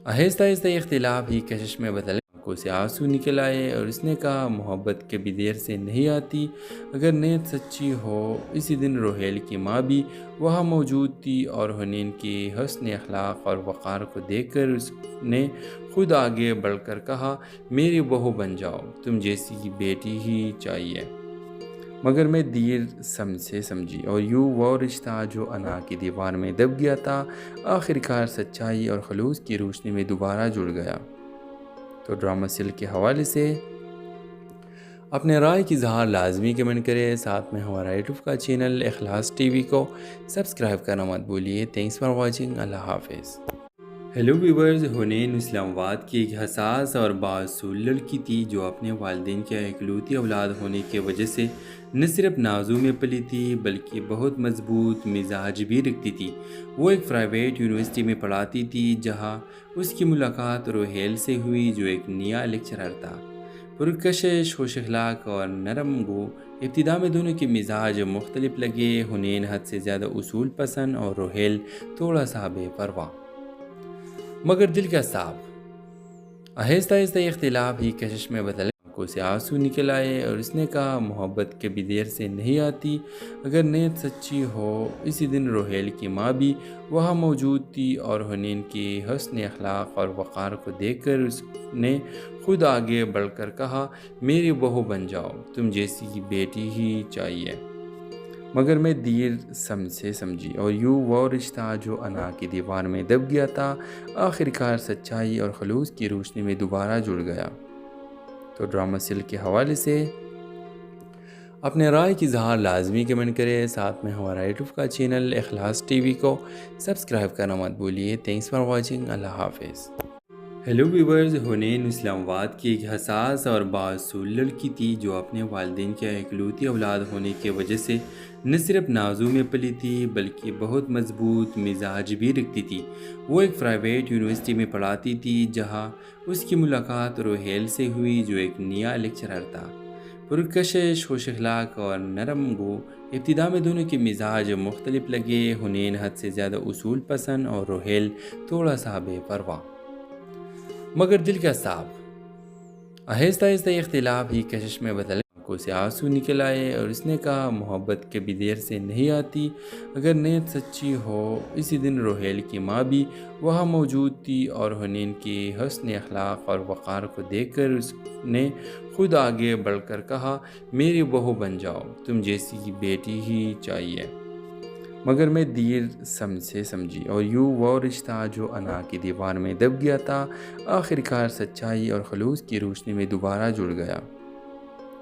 آہستہ آہستہ یہ اختلاف ہی کشش میں بدل آنکھوں سے آنسو نکل آئے اور اس نے کہا محبت کبھی دیر سے نہیں آتی، اگر نیت سچی ہو۔ اسی دن روہیل کی ماں بھی وہاں موجود تھی اور حنین کی حسن اخلاق اور وقار کو دیکھ کر اس نے خود آگے بڑھ کر کہا، میری بہو بن جاؤ، تم جیسی بیٹی ہی چاہیے۔ مگر میں دیر سے سمجھی اور یوں وہ رشتہ جو انا کی دیوار میں دب گیا تھا آخر کار سچائی اور خلوص کی روشنی میں دوبارہ جڑ گیا۔ تو ڈرامہ سیل کے حوالے سے اپنے رائے کی اظہار لازمی کمنٹ کرے، ساتھ میں ہمارا یوٹیوب کا چینل اخلاص ٹی وی کو سبسکرائب کرنا مت بھولیے۔ تھینکس فار واچنگ، اللہ حافظ۔ ہیلو ویورز، حنین اسلام آباد کی ایک حساس اور بااصول لڑکی تھی جو اپنے والدین کے اکلوتی اولاد ہونے کی وجہ سے نہ صرف نازوں میں پلی تھی بلکہ بہت مضبوط مزاج بھی رکھتی تھی۔ وہ ایک پرائیویٹ یونیورسٹی میں پڑھاتی تھی جہاں اس کی ملاقات روہیل سے ہوئی جو ایک نیا لیکچرر تھا، پرکشش، خوش اخلاق اور نرم گو۔ ابتدا میں دونوں کے مزاج مختلف لگے، حنین حد سے زیادہ اصول پسند اور روہیل تھوڑا سا بے پرواہ مگر دل کا صاف۔ آہستہ آہستہ یہ اختلاف ہی کشش میں بدل آنکھوں سے آنسو نکل آئے اور اس نے کہا محبت کبھی دیر سے نہیں آتی، اگر نیت سچی ہو۔ اسی دن روہیل کی ماں بھی وہاں موجود تھی اور حنین کی حسن اخلاق اور وقار کو دیکھ کر اس نے خود آگے بڑھ کر کہا، میری بہو بن جاؤ، تم جیسی بیٹی ہی چاہیے۔ مگر میں دیر سے سمجھی اور یوں وہ رشتہ جو انا کی دیوار میں دب گیا تھا آخر کار سچائی اور خلوص کی روشنی میں دوبارہ جڑ گیا۔ تو ڈرامہ سل کے حوالے سے اپنے رائے کی اظہار لازمی کمنٹ کرے، ساتھ میں ہمارا یوٹیوب کا چینل اخلاص ٹی وی کو سبسکرائب کرنا مت بھولیے۔ تھینکس فار واچنگ، اللہ حافظ۔ ہیلو ویورز، حنین اسلام آباد کی ایک حساس اور بااصول لڑکی تھی جو اپنے والدین کے اکلوتی اولاد ہونے کی وجہ سے نہ صرف نازوں میں پلی تھی بلکہ بہت مضبوط مزاج بھی رکھتی تھی۔ وہ ایک پرائیویٹ یونیورسٹی میں پڑھاتی تھی جہاں اس کی ملاقات روہیل سے ہوئی جو ایک نیا لیکچرر تھا، پرکشش، خوش اخلاق اور نرم گو۔ ابتدا میں دونوں کے مزاج مختلف لگے، حنین حد سے زیادہ اصول پسند اور روہیل تھوڑا سا بے پرواہ مگر دل کا صاف۔ آہستہ آہستہ یہ اختلاف ہی کشش میں بدل، آنکھوں سے آنسو نکل آئے اور اس نے کہا محبت کبھی دیر سے نہیں آتی، اگر نیت سچی ہو۔ اسی دن روہیل کی ماں بھی وہاں موجود تھی اور حنین کی حسن اخلاق اور وقار کو دیکھ کر اس نے خود آگے بڑھ کر کہا میری بہو بن جاؤ، تم جیسی بیٹی ہی چاہیے۔ مگر میں دیر سے سمجھی اور یوں وہ رشتہ جو انا کی دیوار میں دب گیا تھا آخر کار سچائی اور خلوص کی روشنی میں دوبارہ جڑ گیا۔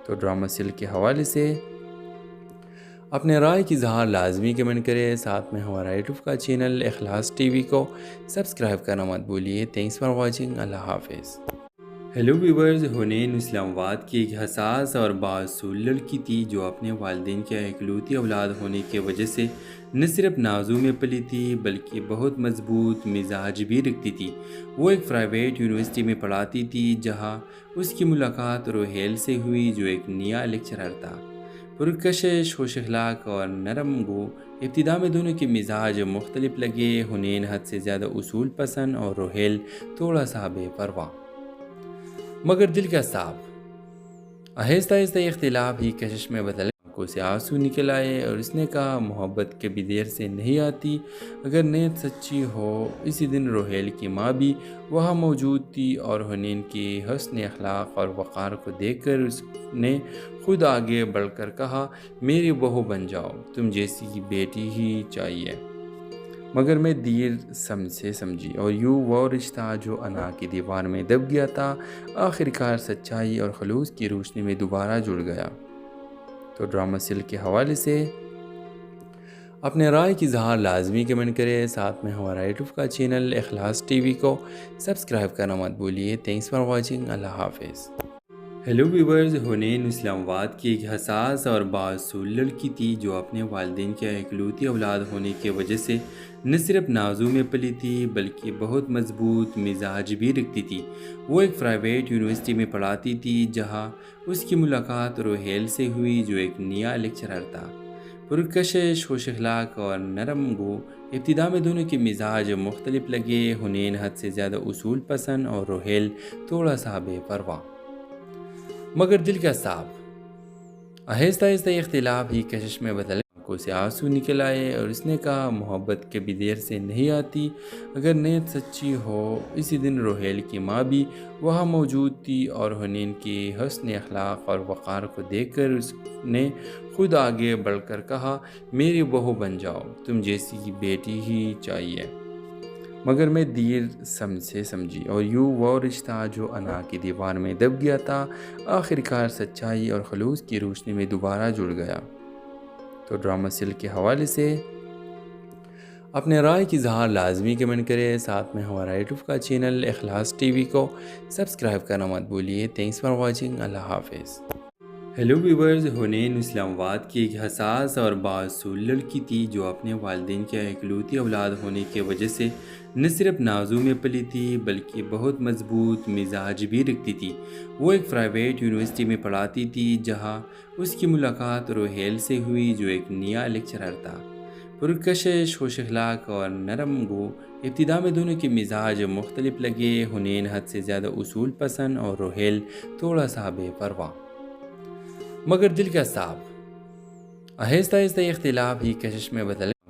تو ڈرامہ سل کے حوالے سے اپنے رائے کی اظہار لازمی کمنٹ کرے، ساتھ میں ہمارا یوٹیوب کا چینل اخلاص ٹی وی کو سبسکرائب کرنا مت بھولیے۔ تھینکس فار واچنگ، اللہ حافظ۔ ہیلو ویورز، حنین اسلام آباد کی ایک حساس اور بااصول لڑکی تھی جو اپنے والدین کے اکلوتی اولاد ہونے کی وجہ سے نہ صرف نازوں میں پلی تھی بلکہ بہت مضبوط مزاج بھی رکھتی تھی۔ وہ ایک پرائیویٹ یونیورسٹی میں پڑھاتی تھی جہاں اس کی ملاقات روہیل سے ہوئی جو ایک نیا لیکچرر تھا، پرکشش، خوش اخلاق اور نرم گو۔ ابتدا میں دونوں کے مزاج مختلف لگے، حنین حد سے زیادہ اصول پسند اور روہیل تھوڑا سا بے پرواہ مگر دل کا صاف۔ آہستہ آہستہ یہ اختلاف ہی کشش میں بدل، آنکھوں سے آنسو نکل آئے اور اس نے کہا محبت کبھی دیر سے نہیں آتی، اگر نیت سچی ہو۔ اسی دن روہیل کی ماں بھی وہاں موجود تھی اور حنین کی حسن اخلاق اور وقار کو دیکھ کر اس نے خود آگے بڑھ کر کہا میری بہو بن جاؤ، تم جیسی بیٹی ہی چاہیے۔ مگر میں دیر سے سمجھی اور یوں وہ رشتہ جو انا کی دیوار میں دب گیا تھا آخر کار سچائی اور خلوص کی روشنی میں دوبارہ جڑ گیا۔ تو ڈرامہ سل کے حوالے سے اپنے رائے کی اظہار لازمی کمنٹ کرے، ساتھ میں ہمارا یوٹیوب کا چینل اخلاص ٹی وی کو سبسکرائب کرنا مت بھولیے۔ تھینکس فار واچنگ، اللہ حافظ۔ ہیلو ویورز، حنین اسلام آباد کی ایک حساس اور بااصول لڑکی تھی جو اپنے والدین کے اکلوتی اولاد ہونے کی وجہ سے نہ صرف نازوں میں پلی تھی بلکہ بہت مضبوط مزاج بھی رکھتی تھی۔ وہ ایک پرائیویٹ یونیورسٹی میں پڑھاتی تھی جہاں اس کی ملاقات روہیل سے ہوئی جو ایک نیا لیکچرر تھا، پرکشش، خوش اخلاق اور نرم گو۔ ابتدا میں دونوں کے مزاج مختلف لگے، حنین حد سے زیادہ اصول پسند اور روہیل تھوڑا سا بے پرواہ مگر دل کا صاف۔ آہستہ آہستہ یہ اختلاف ہی کشش میں بدل، آنکھوں سے آنسو نکل آئے اور اس نے کہا محبت کبھی دیر سے نہیں آتی، اگر نیت سچی ہو۔ اسی دن روہیل کی ماں بھی وہاں موجود تھی اور حنین کی حسن اخلاق اور وقار کو دیکھ کر اس نے خود آگے بڑھ کر کہا میری بہو بن جاؤ، تم جیسی بیٹی ہی چاہیے۔ مگر میں دیر سے سمجھی اور یوں وہ رشتہ جو انا کی دیوار میں دب گیا تھا آخر کار سچائی اور خلوص کی روشنی میں دوبارہ جڑ گیا۔ تو ڈرامہ سل کے حوالے سے اپنے رائے کی اظہار لازمی کمنٹ کرے، ساتھ میں ہمارا یوٹیوب کا چینل اخلاص ٹی وی کو سبسکرائب کرنا مت بھولیے۔ تھینکس فار واچنگ، اللہ حافظ۔ ہیلو ویورز، حنین اسلام آباد کی ایک حساس اور بااصول لڑکی تھی جو اپنے والدین کے اکلوتی اولاد ہونے کی وجہ سے نہ صرف نازوں میں پلی تھی بلکہ بہت مضبوط مزاج بھی رکھتی تھی۔ وہ ایک پرائیویٹ یونیورسٹی میں پڑھاتی تھی جہاں اس کی ملاقات روہیل سے ہوئی جو ایک نیا لیکچرر تھا، پرکشش، خوش اخلاق اور نرم گو۔ ابتدا میں دونوں کے مزاج مختلف لگے، حنین حد سے زیادہ اصول پسند اور روہیل تھوڑا سا بے پرواہ مگر دل کا صاف۔ آہستہ آہستہ یہ اختلاف ہی کشش میں بدل،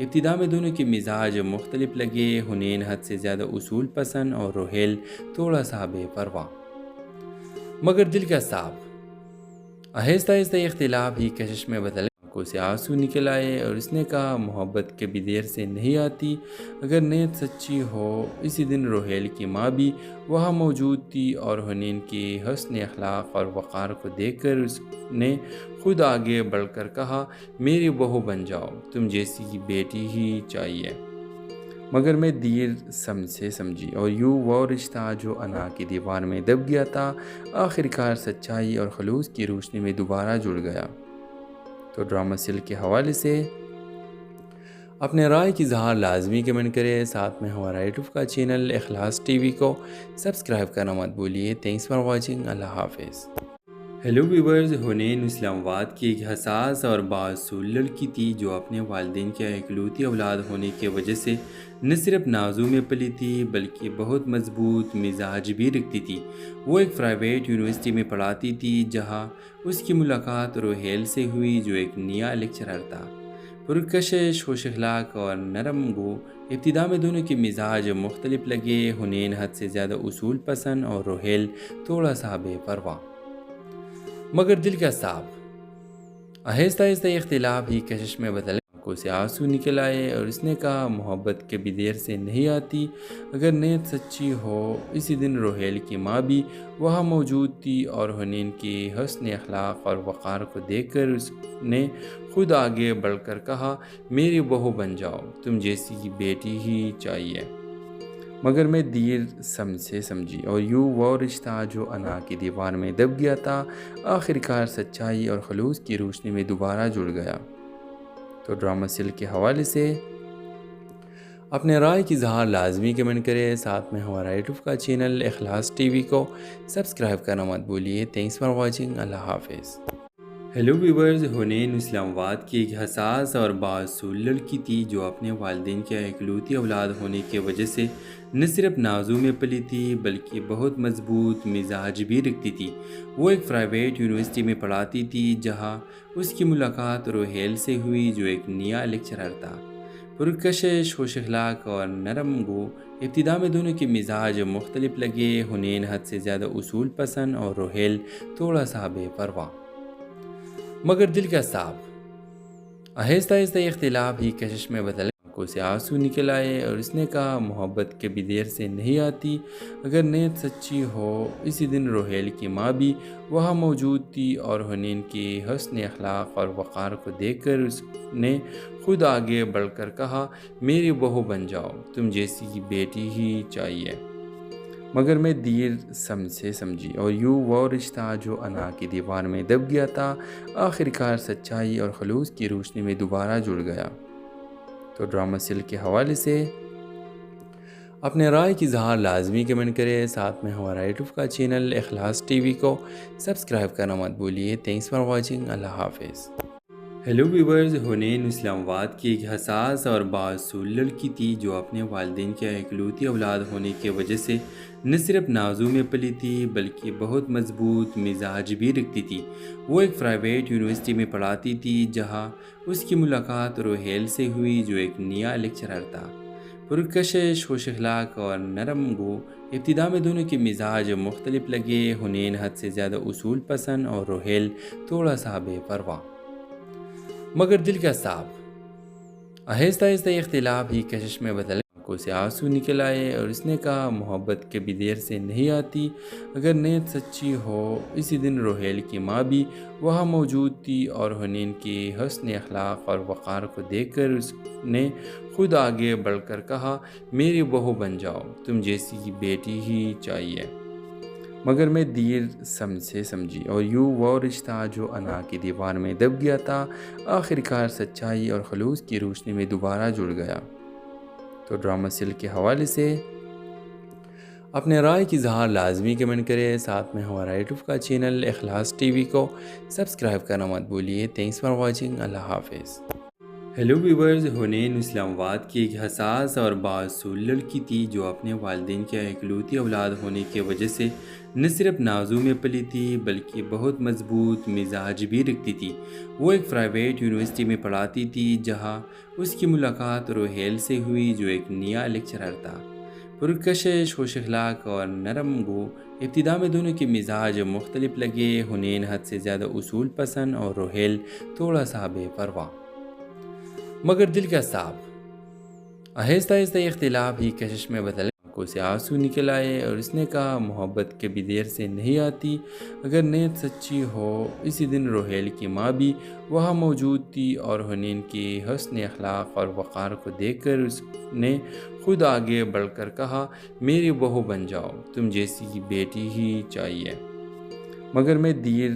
ابتدا میں دونوں کے مزاج مختلف لگے، حنین حد سے زیادہ اصول پسند اور روحیل تھوڑا سا بے پرواہ، مگر دل کا صاف۔ آہستہ آہستہ یہ اختلاف ہی کشش میں بدل، آنکھوں سے آنسو نکل آئے اور اس نے کہا محبت کبھی دیر سے نہیں آتی، اگر نیت سچی ہو۔ اسی دن روحیل کی ماں بھی وہاں موجود تھی اور حنین کی حسن اخلاق اور وقار کو دیکھ کر اس نے خود آگے بڑھ کر کہا میری بہو بن جاؤ، تم جیسی بیٹی ہی چاہیے، مگر میں دیر سے سمجھی اور یوں وہ رشتہ جو انا کی دیوار میں دب گیا تھا آخر کار سچائی اور خلوص کی روشنی میں دوبارہ جڑ گیا۔ تو ڈرامہ سل کے حوالے سے اپنے رائے کی اظہار لازمی کمنٹ کرے، ساتھ میں ہمارا یوٹیوب کا چینل اخلاص ٹی وی کو سبسکرائب کرنا مت بھولیے۔ تھینکس فار واچنگ، اللہ حافظ۔ ہیلو ویورز، حنین اسلام آباد کی ایک حساس اور بااصول لڑکی تھی جو اپنے والدین کی اکلوتی اولاد ہونے کی وجہ سے نہ صرف نازوں میں پلی تھی بلکہ بہت مضبوط مزاج بھی رکھتی تھی۔ وہ ایک پرائیویٹ یونیورسٹی میں پڑھاتی تھی جہاں اس کی ملاقات روحیل سے ہوئی جو ایک نیا لیکچرر تھا، پرکشش، خوش اخلاق اور نرم گو۔ ابتدا میں دونوں کے مزاج مختلف لگے، حنین حد سے زیادہ اصول پسند اور روحیل تھوڑا سا بے پرواہ، مگر دل کا صاف۔ آہستہ آہستہ یہ اختلاف ہی کشش میں بدل، آنکھوں سے آنسو نکل آئے اور اس نے کہا محبت کبھی دیر سے نہیں آتی، اگر نیت سچی ہو۔ اسی دن روحیل کی ماں بھی وہاں موجود تھی اور حنین کی حسن اخلاق اور وقار کو دیکھ کر اس نے خود آگے بڑھ کر کہا میری بہو بن جاؤ، تم جیسی بیٹی ہی چاہیے، مگر میں دیر سے سمجھی اور یوں وہ رشتہ جو انا کی دیوار میں دب گیا تھا آخر کار سچائی اور خلوص کی روشنی میں دوبارہ جڑ گیا۔ تو ڈرامہ سل کے حوالے سے اپنے رائے کی اظہار لازمی کمنٹ کرے، ساتھ میں ہمارا یوٹیوب کا چینل اخلاص ٹی وی کو سبسکرائب کرنا مت بھولیے۔ تھینکس فار واچنگ، اللہ حافظ۔ ہیلو ویورز، حنین اسلام آباد کی ایک حساس اور بااصول لڑکی تھی جو اپنے والدین کی اکلوتی اولاد ہونے کی وجہ سے نہ صرف نازوں میں پلی تھی بلکہ بہت مضبوط مزاج بھی رکھتی تھی۔ وہ ایک پرائیویٹ یونیورسٹی میں پڑھاتی تھی جہاں اس کی ملاقات روحیل سے ہوئی جو ایک نیا لیکچرر تھا، پرکشش، خوش اخلاق اور نرم گو۔ ابتدا میں دونوں کے مزاج مختلف لگے، حنین حد سے زیادہ اصول پسند اور روحیل تھوڑا سا بے پرواہ، مگر دل کا صاف۔ آہستہ آہستہ یہ اختلاف ہی کشش میں بدل، آنکھوں سے آنسو نکل آئے اور اس نے کہا محبت کبھی دیر سے نہیں آتی، اگر نیت سچی ہو۔ اسی دن روحیل کی ماں بھی وہاں موجود تھی اور حنین کی حسن اخلاق اور وقار کو دیکھ کر اس نے خود آگے بڑھ کر کہا میری بہو بن جاؤ، تم جیسی بیٹی ہی چاہیے، مگر میں دیر سے سمجھی اور یوں وہ رشتہ جو انا کی دیوار میں دب گیا تھا آخر کار سچائی اور خلوص کی روشنی میں دوبارہ جڑ گیا۔ تو ڈرامہ سل کے حوالے سے اپنے رائے کی اظہار لازمی کمنٹ کرے، ساتھ میں ہمارا یوٹیوب کا چینل اخلاص ٹی وی کو سبسکرائب کرنا مت بھولیے۔ تھینکس فار واچنگ، اللہ حافظ۔ ہیلو ویورز، حنین اسلام آباد کی ایک حساس اور بااصول لڑکی تھی جو اپنے والدین کی اکلوتی اولاد ہونے کی وجہ سے نہ صرف نازوں میں پلی تھی بلکہ بہت مضبوط مزاج بھی رکھتی تھی۔ وہ ایک پرائیویٹ یونیورسٹی میں پڑھاتی تھی جہاں اس کی ملاقات روحیل سے ہوئی جو ایک نیا لیکچرر تھا، پرکشش، خوش اخلاق اور نرم گو۔ ابتدا میں دونوں کے مزاج مختلف لگے، حنین حد سے زیادہ اصول پسند اور روحیل تھوڑا سا بے پرواہ، مگر دل کا صاف۔ آہستہ آہستہ یہ اختلاف ہی کشش میں بدل، آنکھوں سے آنسو نکل آئے اور اس نے کہا محبت کبھی دیر سے نہیں آتی، اگر نیت سچی ہو۔ اسی دن روحیل کی ماں بھی وہاں موجود تھی اور حنین کی حسن اخلاق اور وقار کو دیکھ کر اس نے خود آگے بڑھ کر کہا میری بہو بن جاؤ، تم جیسی بیٹی ہی چاہیے، مگر میں دیر سے سمجھی اور یوں وہ رشتہ جو انا کی دیوار میں دب گیا تھا آخر کار سچائی اور خلوص کی روشنی میں دوبارہ جڑ گیا۔ تو ڈرامہ سل کے حوالے سے اپنے رائے کی اظہار لازمی کمنٹ کرے، ساتھ میں ہمارا یوٹیوب کا چینل اخلاص ٹی وی کو سبسکرائب کرنا مت بھولیے۔ تھینکس فار واچنگ، اللہ حافظ۔ ہیلو ویورز، حنین اسلام آباد کی ایک حساس اور بااصول لڑکی تھی جو اپنے والدین کے اکلوتی اولاد ہونے کی وجہ سے نہ صرف نازوں میں پلی تھی بلکہ بہت مضبوط مزاج بھی رکھتی تھی۔ وہ ایک پرائیویٹ یونیورسٹی میں پڑھاتی تھی جہاں اس کی ملاقات روہیل سے ہوئی جو ایک نیا لیکچرر تھا، پرکشش، خوش اخلاق اور نرم گو۔ ابتدا میں دونوں کے مزاج مختلف لگے، حنین حد سے زیادہ اصول پسند اور روہیل تھوڑا سا بے پرواہ مگر دل کا صاف۔ آہستہ آہستہ یہ اختلاف ہی کشش میں بدل آنکھوں سے آنسو نکل آئے اور اس نے کہا محبت کبھی دیر سے نہیں آتی، اگر نیت سچی ہو۔ اسی دن روہیل کی ماں بھی وہاں موجود تھی اور حنین کی حسن اخلاق اور وقار کو دیکھ کر اس نے خود آگے بڑھ کر کہا میری بہو بن جاؤ، تم جیسی بیٹی ہی چاہیے۔ مگر میں دیر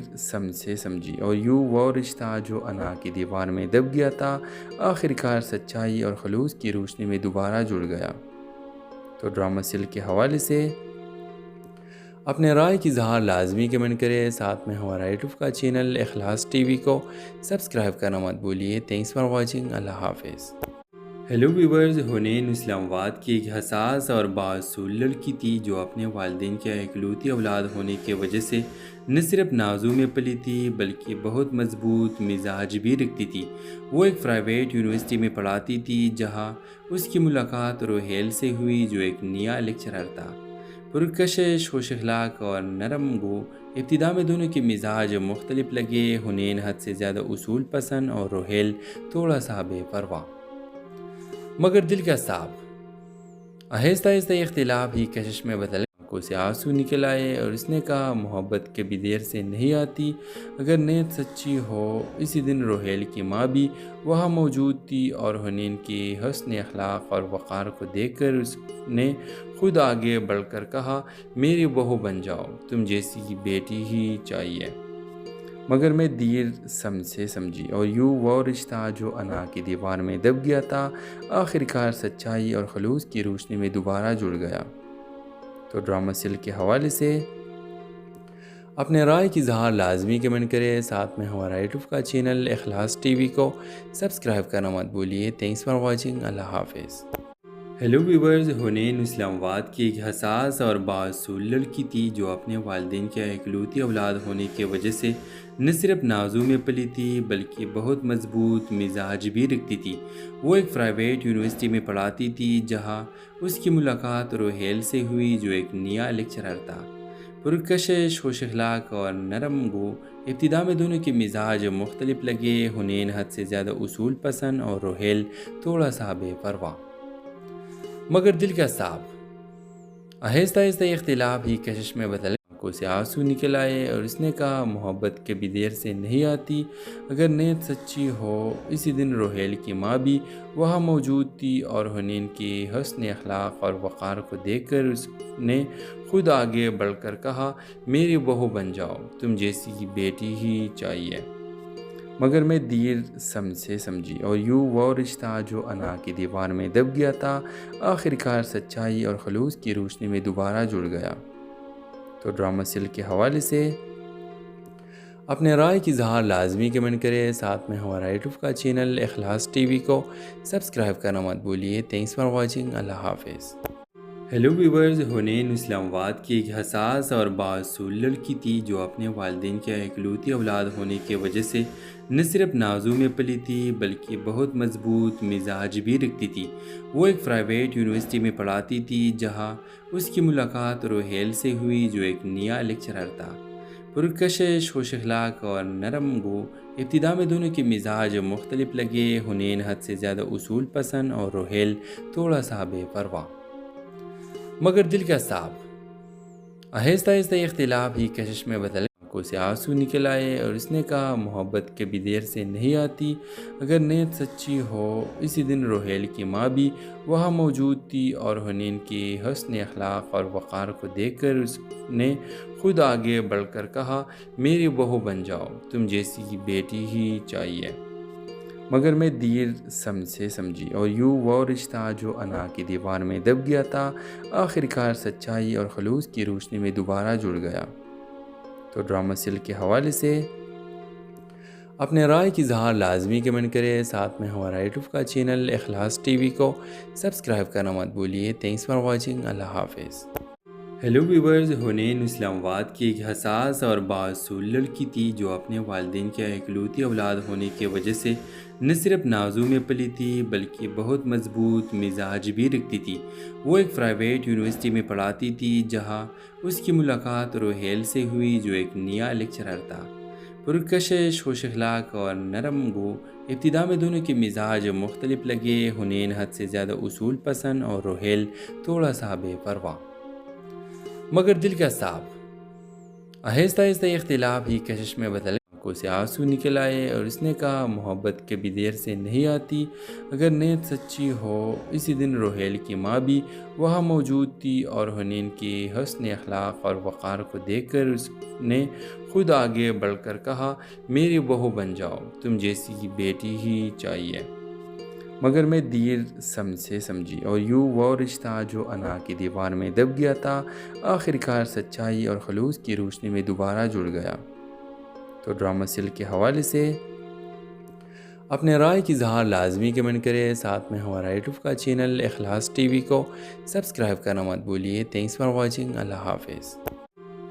سے سمجھی اور یوں وہ رشتہ جو انا کی دیوار میں دب گیا تھا آخرکار سچائی اور خلوص کی روشنی میں دوبارہ جڑ گیا۔ تو ڈرامہ سل کے حوالے سے اپنے رائے کی اظہار لازمی کمنٹ کرے، ساتھ میں ہمارا یوٹیوب کا چینل اخلاص ٹی وی کو سبسکرائب کرنا مت بھولیے۔ تھینکس فار واچنگ، اللہ حافظ۔ ہیلو ویورز، حنین اسلام آباد کی ایک حساس اور بااصول لڑکی تھی جو اپنے والدین کے اکلوتی اولاد ہونے کی وجہ سے نہ صرف نازوں میں پلی تھی بلکہ بہت مضبوط مزاج بھی رکھتی تھی۔ وہ ایک پرائیویٹ یونیورسٹی میں پڑھاتی تھی جہاں اس کی ملاقات روہیل سے ہوئی جو ایک نیا لیکچرر تھا، پرکشش، خوش اخلاق اور نرم گو۔ ابتدا میں دونوں کے مزاج مختلف لگے، حنین حد سے زیادہ اصول پسند اور روہیل تھوڑا سا بے پرواہ مگر دل کا صاف۔ آہستہ آہستہ یہ اختلاف ہی کشش میں بدل آنکھوں سے آنسو نکل آئے اور اس نے کہا محبت کبھی دیر سے نہیں آتی، اگر نیت سچی ہو۔ اسی دن روہیل کی ماں بھی وہاں موجود تھی اور حنین کی حسن اخلاق اور وقار کو دیکھ کر اس نے خود آگے بڑھ کر کہا میری بہو بن جاؤ، تم جیسی بیٹی ہی چاہیے۔ مگر میں دیر سے سمجھی اور یوں وہ رشتہ جو انا کی دیوار میں دب گیا تھا آخرکار سچائی اور خلوص کی روشنی میں دوبارہ جڑ گیا۔ تو ڈرامہ سل کے حوالے سے اپنے رائے کی اظہار لازمی کمنٹ کرے، ساتھ میں ہمارا یوٹیوب کا چینل اخلاص ٹی وی کو سبسکرائب کرنا مت بھولیے۔ تھینکس فار واچنگ، اللہ حافظ۔ ہیلو ویورز، حنین اسلام آباد کی ایک حساس اور بااصول لڑکی تھی جو اپنے والدین کے اکلوتی اولاد ہونے کی وجہ سے نہ صرف نازوں میں پلی تھی بلکہ بہت مضبوط مزاج بھی رکھتی تھی۔ وہ ایک پرائیویٹ یونیورسٹی میں پڑھاتی تھی جہاں اس کی ملاقات روہیل سے ہوئی جو ایک نیا لیکچرر تھا، پرکشش، خوش اخلاق اور نرم گو۔ ابتدا میں دونوں کے مزاج مختلف لگے، حنین حد سے زیادہ اصول پسند اور روہیل تھوڑا سا بے پرواہ مگر دل کا صاف۔ آہستہ آہستہ یہ اختلاف ہی کشش میں بدل آنکھوں سے آنسو نکل آئے اور اس نے کہا محبت کبھی دیر سے نہیں آتی، اگر نیت سچی ہو۔ اسی دن روہیل کی ماں بھی وہاں موجود تھی اور حنین کی حسن اخلاق اور وقار کو دیکھ کر اس نے خود آگے بڑھ کر کہا میری بہو بن جاؤ، تم جیسی بیٹی ہی چاہیے۔ مگر میں دیر سے سمجھی اور یوں وہ رشتہ جو انا کی دیوار میں دب گیا تھا آخرکار سچائی اور خلوص کی روشنی میں دوبارہ جڑ گیا۔ تو ڈرامہ سل کے حوالے سے اپنے رائے کی اظہار لازمی کمنٹ کرے، ساتھ میں ہمارا یوٹیوب کا چینل اخلاص ٹی وی کو سبسکرائب کرنا مت بھولیے۔ تھینکس فار واچنگ، اللہ حافظ۔ ہیلو ویورز، حنین اسلام آباد کی ایک حساس اور بااصول لڑکی تھی جو اپنے والدین کے اکلوتی اولاد ہونے کی وجہ سے نہ صرف نازوں میں پلی تھی بلکہ بہت مضبوط مزاج بھی رکھتی تھی۔ وہ ایک پرائیویٹ یونیورسٹی میں پڑھاتی تھی جہاں اس کی ملاقات روہیل سے ہوئی جو ایک نیا لیکچرر تھا، پرکشش، خوش اخلاق اور نرم گو۔ ابتدا میں دونوں کے مزاج مختلف لگے، حنین حد سے زیادہ اصول پسند اور روہیل تھوڑا سا بے پرواہ مگر دل کا صاف۔ آہستہ آہستہ یہ اختلاف ہی کشش میں بدل آنکھوں سے آنسو نکل آئے اور اس نے کہا محبت کبھی دیر سے نہیں آتی، اگر نیت سچی ہو۔ اسی دن روہیل کی ماں بھی وہاں موجود تھی اور حنین کی حسن اخلاق اور وقار کو دیکھ کر اس نے خود آگے بڑھ کر کہا میری بہو بن جاؤ، تم جیسی بیٹی ہی چاہیے۔ مگر میں دیر سے سمجھی اور یوں وہ رشتہ جو انا کی دیوار میں دب گیا تھا آخرکار سچائی اور خلوص کی روشنی میں دوبارہ جڑ گیا۔ تو ڈرامہ سل کے حوالے سے اپنے رائے کی اظہار لازمی کمنٹ کریں، ساتھ میں ہمارا یوٹیوب کا چینل اخلاص ٹی وی کو سبسکرائب کرنا مت بھولیے۔ تھینکس فار واچنگ، اللہ حافظ۔ ہیلو ویورز، حنین اسلام آباد کی ایک حساس اور بااصول لڑکی تھی جو اپنے والدین کے اکلوتی اولاد ہونے کی وجہ سے نہ صرف نازوں میں پلی تھی بلکہ بہت مضبوط مزاج بھی رکھتی تھی۔ وہ ایک پرائیویٹ یونیورسٹی میں پڑھاتی تھی جہاں اس کی ملاقات روہیل سے ہوئی جو ایک نیا لیکچرر تھا، پرکشش، خوش اخلاق اور نرم گو۔ ابتدا میں دونوں کے مزاج مختلف لگے، حنین حد سے زیادہ اصول پسند اور روہیل تھوڑا سا بے پرواہ مگر دل کا صاف۔ آہستہ آہستہ یہ اختلاف ہی کشش میں بدل آنکھوں سے آنسو نکل آئے اور اس نے کہا، محبت کبھی دیر سے نہیں آتی، اگر نیت سچی ہو۔ اسی دن روہیل کی ماں بھی وہاں موجود تھی اور حنین کی حسن اخلاق اور وقار کو دیکھ کر اس نے خود آگے بڑھ کر کہا، میری بہو بن جاؤ، تم جیسی بیٹی ہی چاہیے۔ مگر میں دیر سے سمجھی اور یوں وہ رشتہ جو انا کی دیوار میں دب گیا تھا آخرکار سچائی اور خلوص کی روشنی میں دوبارہ جڑ گیا۔ تو ڈرامہ سیل کے حوالے سے اپنے رائے کی اظہار لازمی کمنٹ کریں، ساتھ میں ہمارا یوٹیوب کا چینل اخلاص ٹی وی کو سبسکرائب کرنا مت بھولیے۔ تھینکس فار واچنگ، اللہ حافظ۔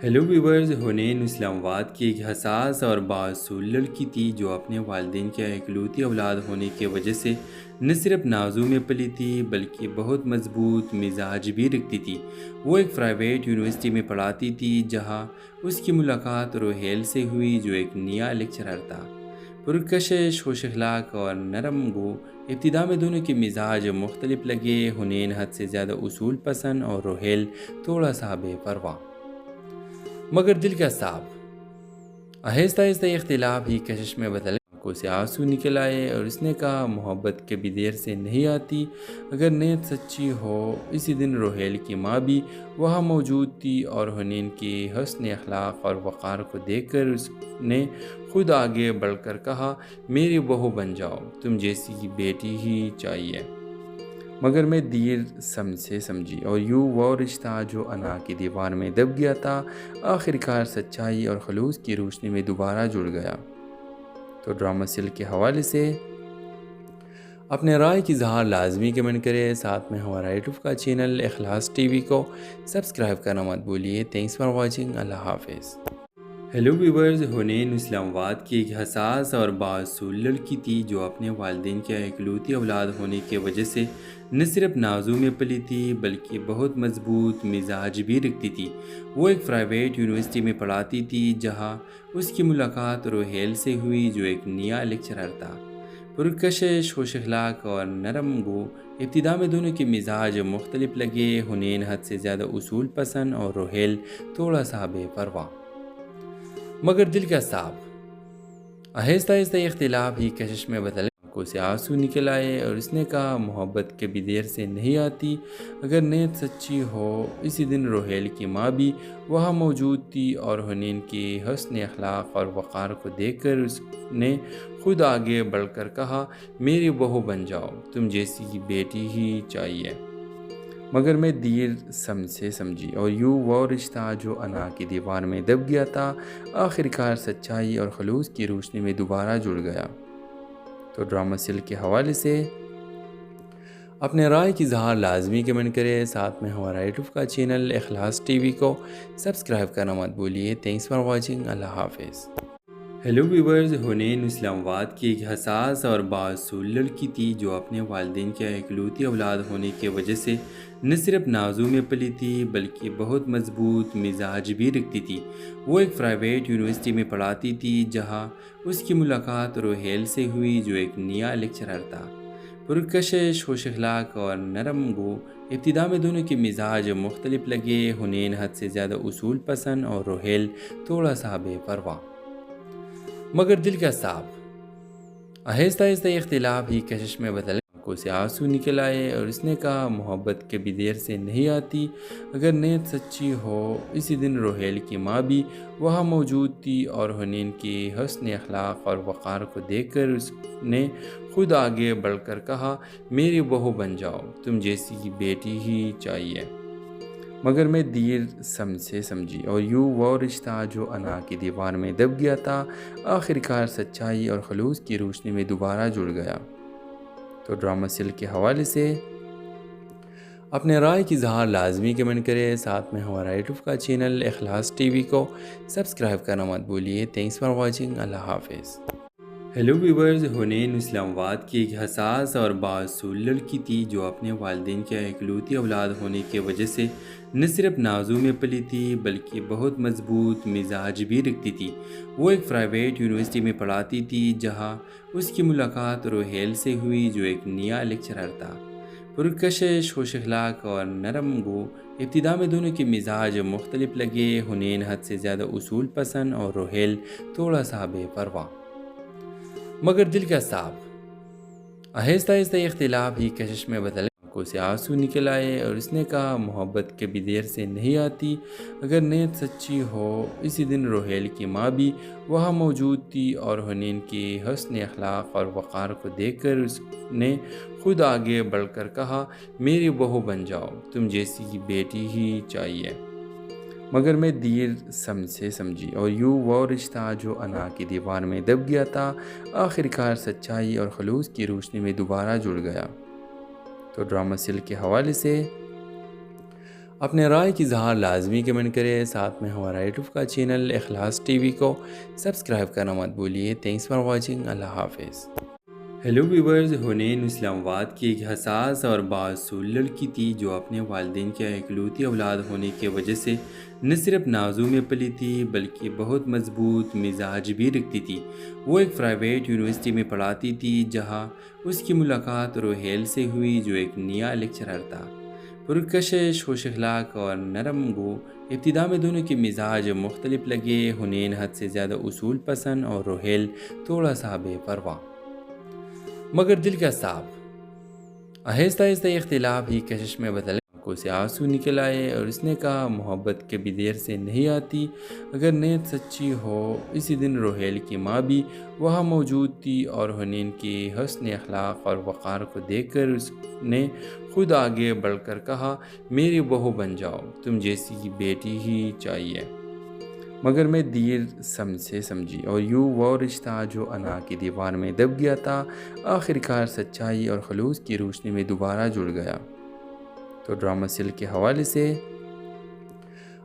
ہیلو ویورز، حنین اسلام آباد کی ایک حساس اور بااصول لڑکی تھی جو اپنے والدین کے اکلوتی اولاد ہونے کی وجہ سے نہ صرف نازوں میں پلی تھی بلکہ بہت مضبوط مزاج بھی رکھتی تھی۔ وہ ایک پرائیویٹ یونیورسٹی میں پڑھاتی تھی جہاں اس کی ملاقات روہیل سے ہوئی جو ایک نیا لیکچرر تھا، پرکشش، خوش اخلاق اور نرم گو۔ ابتدا میں دونوں کے مزاج مختلف لگے، حنین حد سے زیادہ اصول پسند اور روہیل تھوڑا سا بے پرواہ مگر دل کا صاف۔ آہستہ آہستہ یہ اختلاف ہی کشش میں بدل آنکھوں سے آنسو نکل آئے اور اس نے کہا، محبت کبھی دیر سے نہیں آتی، اگر نیت سچی ہو۔ اسی دن روہیل کی ماں بھی وہاں موجود تھی اور حنین کی حسن اخلاق اور وقار کو دیکھ کر اس نے خود آگے بڑھ کر کہا، میری بہو بن جاؤ، تم جیسی بیٹی ہی چاہیے۔ مگر میں دیر سے سمجھی اور یوں وہ رشتہ جو انا کی دیوار میں دب گیا تھا آخرکار سچائی اور خلوص کی روشنی میں دوبارہ جڑ گیا۔ تو ڈرامہ سیل کے حوالے سے اپنے رائے کی اظہار لازمی کمنٹ کریں، ساتھ میں ہمارا یوٹیوب کا چینل اخلاص ٹی وی کو سبسکرائب کرنا مت بھولیے۔ تھینکس فار واچنگ، اللہ حافظ۔ ہیلو ویورز، حنین اسلام آباد کی ایک حساس اور بااصول لڑکی تھی جو اپنے والدین کے اکلوتی اولاد ہونے کی وجہ سے نہ صرف نازوں میں پلی تھی بلکہ بہت مضبوط مزاج بھی رکھتی تھی۔ وہ ایک پرائیویٹ یونیورسٹی میں پڑھاتی تھی جہاں اس کی ملاقات روہیل سے ہوئی جو ایک نیا لیکچرر تھا، پرکشش، خوش اخلاق اور نرم گو۔ ابتدا میں دونوں کے مزاج مختلف لگے، حنین حد سے زیادہ اصول پسند اور روہیل تھوڑا سا بے پرواہ مگر دل کا صاف۔ آہستہ آہستہ یہ اختلاف ہی کشش میں بدل آنکھوں سے آنسو نکل آئے اور اس نے کہا، محبت کبھی دیر سے نہیں آتی، اگر نیت سچی ہو۔ اسی دن روہیل کی ماں بھی وہاں موجود تھی اور حنین کی حسن اخلاق اور وقار کو دیکھ کر اس نے خود آگے بڑھ کر کہا، میری بہو بن جاؤ، تم جیسی بیٹی ہی چاہیے۔ مگر میں دیر سے سمجھی اور یوں وہ رشتہ جو انا کی دیوار میں دب گیا تھا آخرکار سچائی اور خلوص کی روشنی میں دوبارہ جڑ گیا۔ تو ڈرامہ سیل کے حوالے سے اپنے رائے کی اظہار لازمی کمنٹ کریں، ساتھ میں ہمارا یوٹیوب کا چینل اخلاص ٹی وی کو سبسکرائب کرنا مت بھولیے۔ تھینکس فار واچنگ، اللہ حافظ۔ ہیلو ویورز، حنین اسلام آباد کی ایک حساس اور بااصول لڑکی تھی جو اپنے والدین کے اکلوتی اولاد ہونے کی وجہ سے نہ صرف نازوں میں پلی تھی بلکہ بہت مضبوط مزاج بھی رکھتی تھی۔ وہ ایک پرائیویٹ یونیورسٹی میں پڑھاتی تھی جہاں اس کی ملاقات روہیل سے ہوئی جو ایک نیا لیکچرر تھا، پرکشش، خوش اخلاق اور نرم گو۔ ابتدا میں دونوں کے مزاج مختلف لگے، حنین حد سے زیادہ اصول پسند اور روہیل تھوڑا سا بے پرواہ مگر دل کا صاف۔ آہستہ آہستہ یہ اختلاف ہی کشش میں بدل آنکھوں سے آنسو نکل آئے اور اس نے کہا، محبت کبھی دیر سے نہیں آتی، اگر نیت سچی ہو۔ اسی دن روہیل کی ماں بھی وہاں موجود تھی اور حنین کی حسن اخلاق اور وقار کو دیکھ کر اس نے خود آگے بڑھ کر کہا، میری بہو بن جاؤ، تم جیسی بیٹی ہی چاہیے۔ مگر میں دیر سے سمجھی اور یوں وہ رشتہ جو انا کی دیوار میں دب گیا تھا آخر کار سچائی اور خلوص کی روشنی میں دوبارہ جڑ گیا۔ تو ڈرامہ سل کے حوالے سے اپنے رائے کی اظہار لازمی کمنٹ کرے، ساتھ میں ہمارا یوٹیوب کا چینل اخلاص ٹی وی کو سبسکرائب کرنا مت بھولیے۔ تھینکس فار واچنگ، اللہ حافظ۔ ہیلو ویورز، حنین اسلام آباد کی ایک حساس اور بااصول لڑکی تھی جو اپنے والدین کے اکلوتی اولاد ہونے کی وجہ سے نہ صرف نازوں میں پلی تھی بلکہ بہت مضبوط مزاج بھی رکھتی تھی۔ وہ ایک پرائیویٹ یونیورسٹی میں پڑھاتی تھی جہاں اس کی ملاقات روہیل سے ہوئی جو ایک نیا لیکچرر تھا، پرکشش، خوش اخلاق اور نرم گو۔ ابتدا میں دونوں کے مزاج مختلف لگے، حنین حد سے زیادہ اصول پسند اور روہیل تھوڑا سا بے پرواہ مگر دل کا صاف۔ آہستہ آہستہ یہ اختلاف ہی کشش میں بدل، آنکھوں سے آنسو نکل آئے اور اس نے کہا محبت کبھی دیر سے نہیں آتی، اگر نیت سچی ہو۔ اسی دن روہیل کی ماں بھی وہاں موجود تھی اور حنین کی حسن اخلاق اور وقار کو دیکھ کر اس نے خود آگے بڑھ کر کہا، میری بہو بن جاؤ، تم جیسی بیٹی ہی چاہیے۔ مگر میں دیر سے سمجھی اور یوں وہ رشتہ جو انا کی دیوار میں دب گیا تھا آخر کار سچائی اور خلوص کی روشنی میں دوبارہ جڑ گیا۔ تو ڈرامہ سل کے حوالے سے اپنے رائے کی اظہار لازمی کمنٹ کرے، ساتھ میں ہمارا یوٹیوب کا چینل اخلاص ٹی وی کو سبسکرائب کرنا مت بھولیے۔ تھینکس فار واچنگ، اللہ حافظ۔ ہیلو ویورز، حنین اسلام آباد کی ایک حساس اور بااصول لڑکی تھی جو اپنے والدین کے اکلوتی اولاد ہونے کی وجہ سے نہ صرف نازوں میں پلی تھی بلکہ بہت مضبوط مزاج بھی رکھتی تھی۔ وہ ایک پرائیویٹ یونیورسٹی میں پڑھاتی تھی جہاں اس کی ملاقات روہیل سے ہوئی جو ایک نیا لیکچرر تھا، پرکشش، خوش اخلاق اور نرم گو۔ ابتدا میں دونوں کے مزاج مختلف لگے، حنین حد سے زیادہ اصول پسند اور روہیل تھوڑا سا بے پرواہ مگر دل کا صاف۔ آہستہ آہستہ یہ اختلاف ہی کشش میں بدل، آنکھوں سے آنسو نکل آئے اور اس نے کہا محبت کبھی دیر سے نہیں آتی، اگر نیت سچی ہو۔ اسی دن روہیل کی ماں بھی وہاں موجود تھی اور حنین کی حسن اخلاق اور وقار کو دیکھ کر اس نے خود آگے بڑھ کر کہا، میری بہو بن جاؤ، تم جیسی بیٹی ہی چاہیے۔ مگر میں دیر سے سمجھی اور یوں وہ رشتہ جو انا کی دیوار میں دب گیا تھا آخر کار سچائی اور خلوص کی روشنی میں دوبارہ جڑ گیا۔ تو ڈرامہ سل کے حوالے سے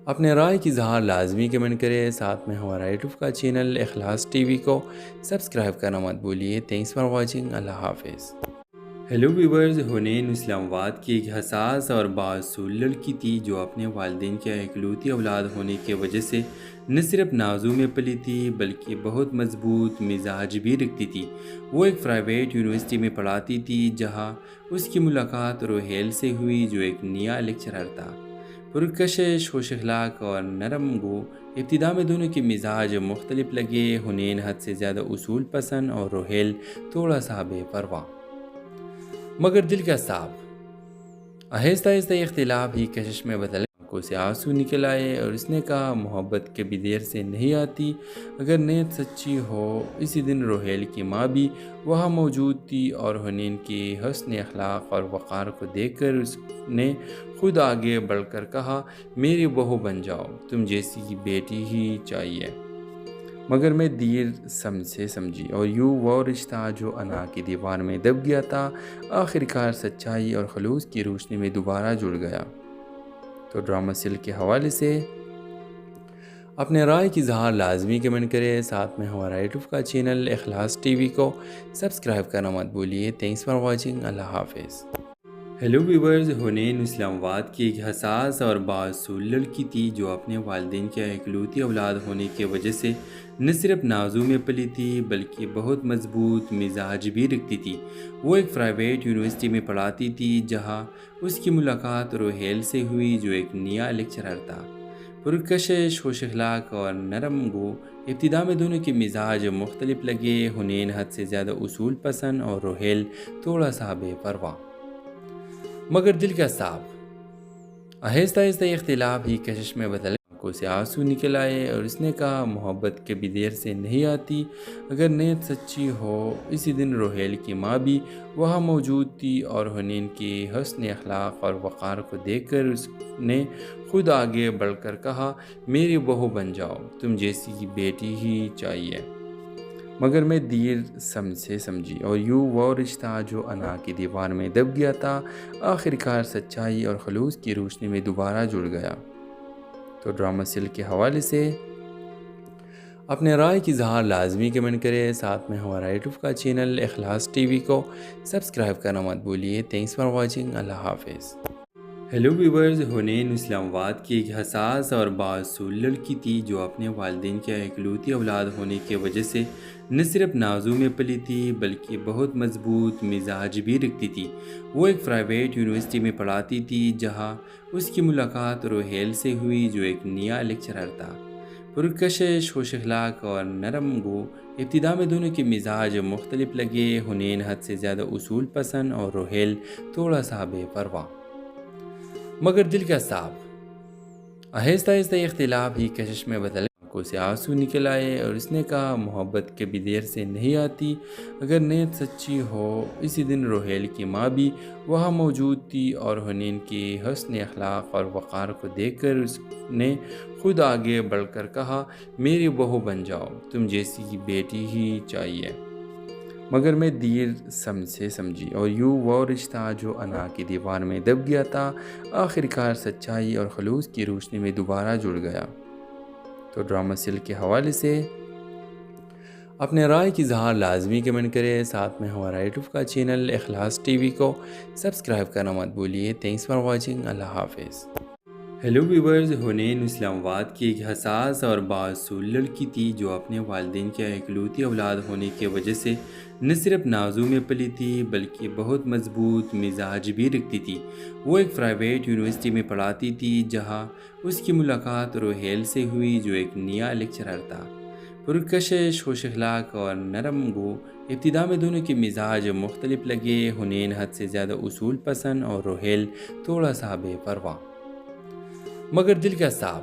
اپنے رائے کی اظہار لازمی کمنٹ کرے، ساتھ میں ہمارا یوٹیوب کا چینل اخلاص ٹی وی کو سبسکرائب کرنا مت بھولیے۔ تھینکس فار واچنگ، اللہ حافظ۔ ہیلو ویورز، حنین اسلام آباد کی ایک حساس اور بااصول لڑکی تھی جو اپنے والدین کے اکلوتی اولاد ہونے کی وجہ سے نہ صرف نازوں میں پلی تھی بلکہ بہت مضبوط مزاج بھی رکھتی تھی۔ وہ ایک پرائیویٹ یونیورسٹی میں پڑھاتی تھی جہاں اس کی ملاقات روہیل سے ہوئی جو ایک نیا لیکچرر تھا، پرکشش، خوش اخلاق اور نرم گو۔ ابتدا میں دونوں کے مزاج مختلف لگے، حنین حد سے زیادہ اصول پسند اور روہیل تھوڑا سا بے پرواہ مگر دل کا صاف۔ آہستہ آہستہ یہ اختلاف ہی کشش میں بدل، آنکھوں سے آنسو نکل آئے اور اس نے کہا محبت کبھی دیر سے نہیں آتی، اگر نیت سچی ہو۔ اسی دن روہیل کی ماں بھی وہاں موجود تھی اور حنین کی حسن اخلاق اور وقار کو دیکھ کر اس نے خود آگے بڑھ کر کہا، میری بہو بن جاؤ، تم جیسی بیٹی ہی چاہیے۔ مگر میں دیر سے سمجھی اور یوں وہ رشتہ جو انا کی دیوار میں دب گیا تھا آخر کار سچائی اور خلوص کی روشنی میں دوبارہ جڑ گیا۔ تو ڈرامہ سل کے حوالے سے اپنے رائے کی اظہار لازمی کمنٹ کرے، ساتھ میں ہمارا یوٹیوب کا چینل اخلاص ٹی وی کو سبسکرائب کرنا مت بھولیے۔ تھینکس فار واچنگ، اللہ حافظ۔ ہیلو ویورز، حنین اسلام آباد کی ایک حساس اور بااصول لڑکی تھی جو اپنے والدین کے اکلوتی اولاد ہونے کی وجہ سے نہ صرف نازوں میں پلی تھی بلکہ بہت مضبوط مزاج بھی رکھتی تھی۔ وہ ایک پرائیویٹ یونیورسٹی میں پڑھاتی تھی جہاں اس کی ملاقات روہیل سے ہوئی جو ایک نیا لیکچرر تھا، پرکشش، خوش اخلاق اور نرم گو۔ ابتدا میں دونوں کے مزاج مختلف لگے، حنین حد سے زیادہ اصول پسند اور روہیل تھوڑا سا بے پرواہ مگر دل کا صاف۔ آہستہ آہستہ یہ اختلاف ہی کشش میں بدل، آنکھوں سے آنسو نکل آئے اور اس نے کہا محبت کبھی دیر سے نہیں آتی، اگر نیت سچی ہو۔ اسی دن روہیل کی ماں بھی وہاں موجود تھی اور حنین کے حسن اخلاق اور وقار کو دیکھ کر اس نے خود آگے بڑھ کر کہا، میری بہو بن جاؤ، تم جیسی بیٹی ہی چاہیے۔ مگر میں دیر سے سمجھی اور یوں وہ رشتہ جو انا کی دیوار میں دب گیا تھا آخر کار سچائی اور خلوص کی روشنی میں دوبارہ جڑ گیا۔ تو ڈرامہ سل کے حوالے سے اپنے رائے کی اظہار لازمی کمنٹ کرے، ساتھ میں ہمارا یوٹیوب کا چینل اخلاص ٹی وی کو سبسکرائب کرنا مت بھولیے۔ تھینکس فار واچنگ، اللہ حافظ۔ ہیلو ویورز، حنین اسلام آباد کی ایک حساس اور بااصول لڑکی تھی جو اپنے والدین کی اکلوتی اولاد ہونے کی وجہ سے نہ صرف نازوں میں پلی تھی بلکہ بہت مضبوط مزاج بھی رکھتی تھی۔ وہ ایک پرائیویٹ یونیورسٹی میں پڑھاتی تھی جہاں اس کی ملاقات روہیل سے ہوئی جو ایک نیا لیکچرر تھا، پرکشش، خوش اخلاق اور نرم گو۔ ابتدا میں دونوں کے مزاج مختلف لگے، حنین حد سے زیادہ اصول پسند اور روہیل تھوڑا سا بے پرواہ مگر دل کا صاف۔ آہستہ آہستہ یہ اختلاف ہی کشش میں بدل، آنکھوں سے آنسو نکل آئے اور اس نے کہا محبت کبھی دیر سے نہیں آتی، اگر نیت سچی ہو۔ اسی دن روہیل کی ماں بھی وہاں موجود تھی اور حنین کے حسن اخلاق اور وقار کو دیکھ کر اس نے خود آگے بڑھ کر کہا، میری بہو بن جاؤ، تم جیسی بیٹی ہی چاہیے۔ مگر میں دیر سے سمجھی اور یوں وہ رشتہ جو انا کی دیوار میں دب گیا تھا آخر کار سچائی اور خلوص کی روشنی میں دوبارہ جڑ گیا۔ تو ڈرامہ سل کے حوالے سے اپنے رائے کی اظہار لازمی کمنٹ کرے، ساتھ میں ہمارا یوٹیوب کا چینل اخلاص ٹی وی کو سبسکرائب کرنا مت بھولیے۔ تھینکس فار واچنگ، اللہ حافظ۔ ہیلو ویورز، حنین اسلام آباد کی ایک حساس اور بااصول لڑکی تھی جو اپنے والدین کی اکلوتی اولاد ہونے کی وجہ سے نہ صرف نازوں میں پلی تھی بلکہ بہت مضبوط مزاج بھی رکھتی تھی۔ وہ ایک پرائیویٹ یونیورسٹی میں پڑھاتی تھی جہاں اس کی ملاقات روہیل سے ہوئی جو ایک نیا لیکچرر تھا، پرکشش، خوش اخلاق اور نرم گو۔ ابتدا میں دونوں کے مزاج مختلف لگے، حنین حد سے زیادہ اصول پسند اور روہیل تھوڑا سا بے پرواہ مگر دل کا صاف۔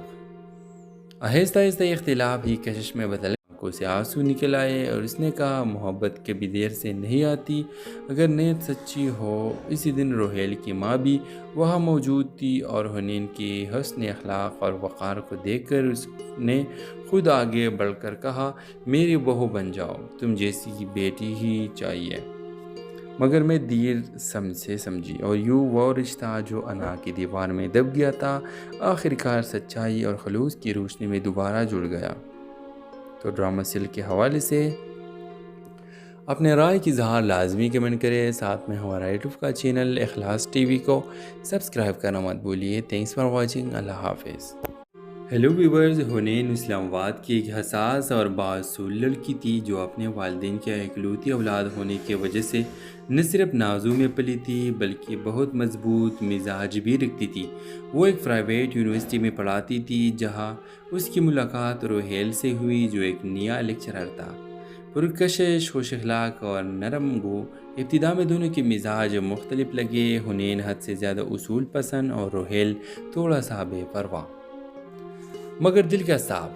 آہستہ آہستہ یہ اختلاف ہی کشش میں بدل، آنکھوں سے آنسو نکل آئے اور اس نے کہا محبت کبھی دیر سے نہیں آتی، اگر نیت سچی ہو۔ اسی دن روہیل کی ماں بھی وہاں موجود تھی اور حنین کے حسن اخلاق اور وقار کو دیکھ کر اس نے خود آگے بڑھ کر کہا، میری بہو بن جاؤ، تم جیسی بیٹی ہی چاہیے۔ مگر میں دیر سے سمجھی اور یوں وہ رشتہ جو انا کی دیوار میں دب گیا تھا آخر کار سچائی اور خلوص کی روشنی میں دوبارہ جڑ گیا۔ تو ڈرامہ سل کے حوالے سے اپنے رائے کی اظہار لازمی کمنٹ کرے، ساتھ میں ہمارا یوٹیوب کا چینل اخلاص ٹی وی کو سبسکرائب کرنا مت بھولیے۔ تھینکس فار واچنگ، اللہ حافظ۔ ہیلو ویورز، حنین اسلام آباد کی ایک حساس اور بااصول لڑکی تھی جو اپنے والدین کی اکلوتی اولاد ہونے کی وجہ سے نہ صرف نازوں میں پلی تھی بلکہ بہت مضبوط مزاج بھی رکھتی تھی۔ وہ ایک پرائیویٹ یونیورسٹی میں پڑھاتی تھی جہاں اس کی ملاقات روہیل سے ہوئی جو ایک نیا لیکچرر تھا، پرکشش، خوش اخلاق اور نرم گو۔ ابتدا میں دونوں کے مزاج مختلف لگے، حنین حد سے زیادہ اصول پسند اور روہیل تھوڑا سا بے پرواہ مگر دل کا صاف۔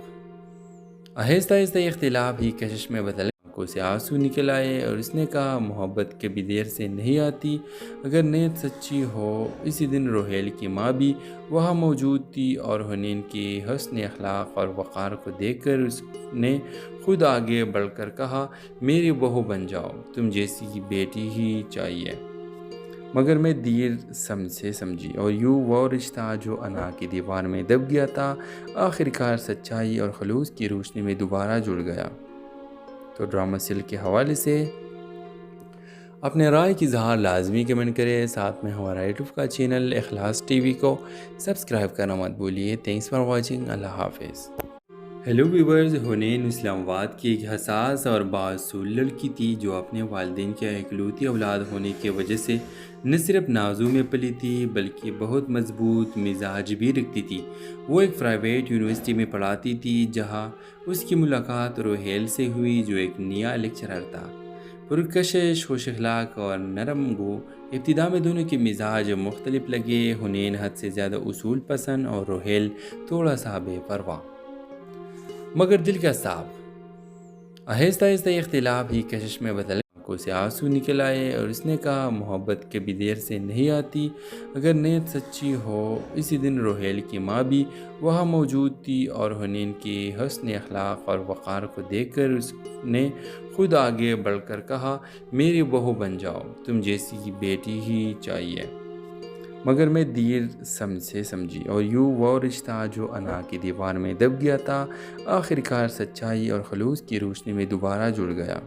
آہستہ آہستہ یہ اختلاف ہی کشش میں بدل، آنکھوں سے آنسو نکل آئے اور اس نے کہا محبت کبھی دیر سے نہیں آتی، اگر نیت سچی ہو۔ اسی دن روہیل کی ماں بھی وہاں موجود تھی اور حنین کے حسن اخلاق اور وقار کو دیکھ کر اس نے خود آگے بڑھ کر کہا، میری بہو بن جاؤ، تم جیسی بیٹی ہی چاہیے۔ مگر میں دیر سے سمجھی اور یوں وہ رشتہ جو انا کی دیوار میں دب گیا تھا آخر کار سچائی اور خلوص کی روشنی میں دوبارہ جڑ گیا۔ تو ڈرامہ سل کے حوالے سے اپنے رائے کی اظہار لازمی کمنٹ کرے، ساتھ میں ہمارا یوٹیوب کا چینل اخلاص ٹی وی کو سبسکرائب کرنا مت بھولیے۔ تھینکس فار واچنگ، اللہ حافظ۔ ہیلو ویورز، حنین اسلام آباد کی ایک حساس اور بااصول لڑکی تھی جو اپنے والدین کی اکلوتی اولاد ہونے کی وجہ سے نہ صرف نازوں میں پلی تھی بلکہ بہت مضبوط مزاج بھی رکھتی تھی۔ وہ ایک پرائیویٹ یونیورسٹی میں پڑھاتی تھی جہاں اس کی ملاقات روہیل سے ہوئی جو ایک نیا لیکچرر تھا، پرکشش، خوش اخلاق اور نرم گو۔ ابتدا میں دونوں کے مزاج مختلف لگے، حنین حد سے زیادہ اصول پسند اور روحیل تھوڑا سا بے پرواہ، مگر دل کا صاف۔ آہستہ آہستہ یہ اختلاف ہی کشش میں بدل آنکھوں سے آنسو نکل آئے اور اس نے کہا محبت کبھی دیر سے نہیں آتی، اگر نیت سچی ہو۔ اسی دن روحیل کی ماں بھی وہاں موجود تھی اور حنین کی حسن اخلاق اور وقار کو دیکھ کر اس نے خود آگے بڑھ کر کہا میری بہو بن جاؤ، تم جیسی بیٹی ہی چاہیے۔ مگر میں دیر سے سمجھی اور یوں وہ رشتہ جو انا کی دیوار میں دب گیا تھا آخر کار سچائی اور خلوص کی روشنی میں دوبارہ جڑ گیا۔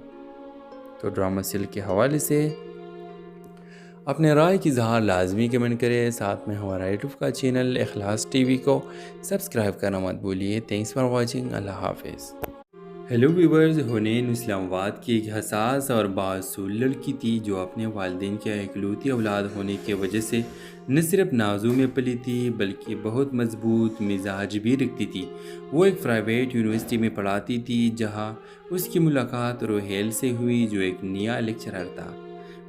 تو ڈرامہ سل کے حوالے سے اپنے رائے کی اظہار لازمی کمنٹ کرے، ساتھ میں ہمارا یوٹیوب کا چینل اخلاص ٹی وی کو سبسکرائب کرنا مت بھولیے۔ تھینکس فار واچنگ، اللہ حافظ۔ ہیلو ویورز، حنین اسلام آباد کی ایک حساس اور بااصول لڑکی تھی جو اپنے والدین کے اکلوتی اولاد ہونے کی وجہ سے نہ صرف نازوں میں پلی تھی بلکہ بہت مضبوط مزاج بھی رکھتی تھی۔ وہ ایک پرائیویٹ یونیورسٹی میں پڑھاتی تھی جہاں اس کی ملاقات روحیل سے ہوئی جو ایک نیا لیکچرر تھا،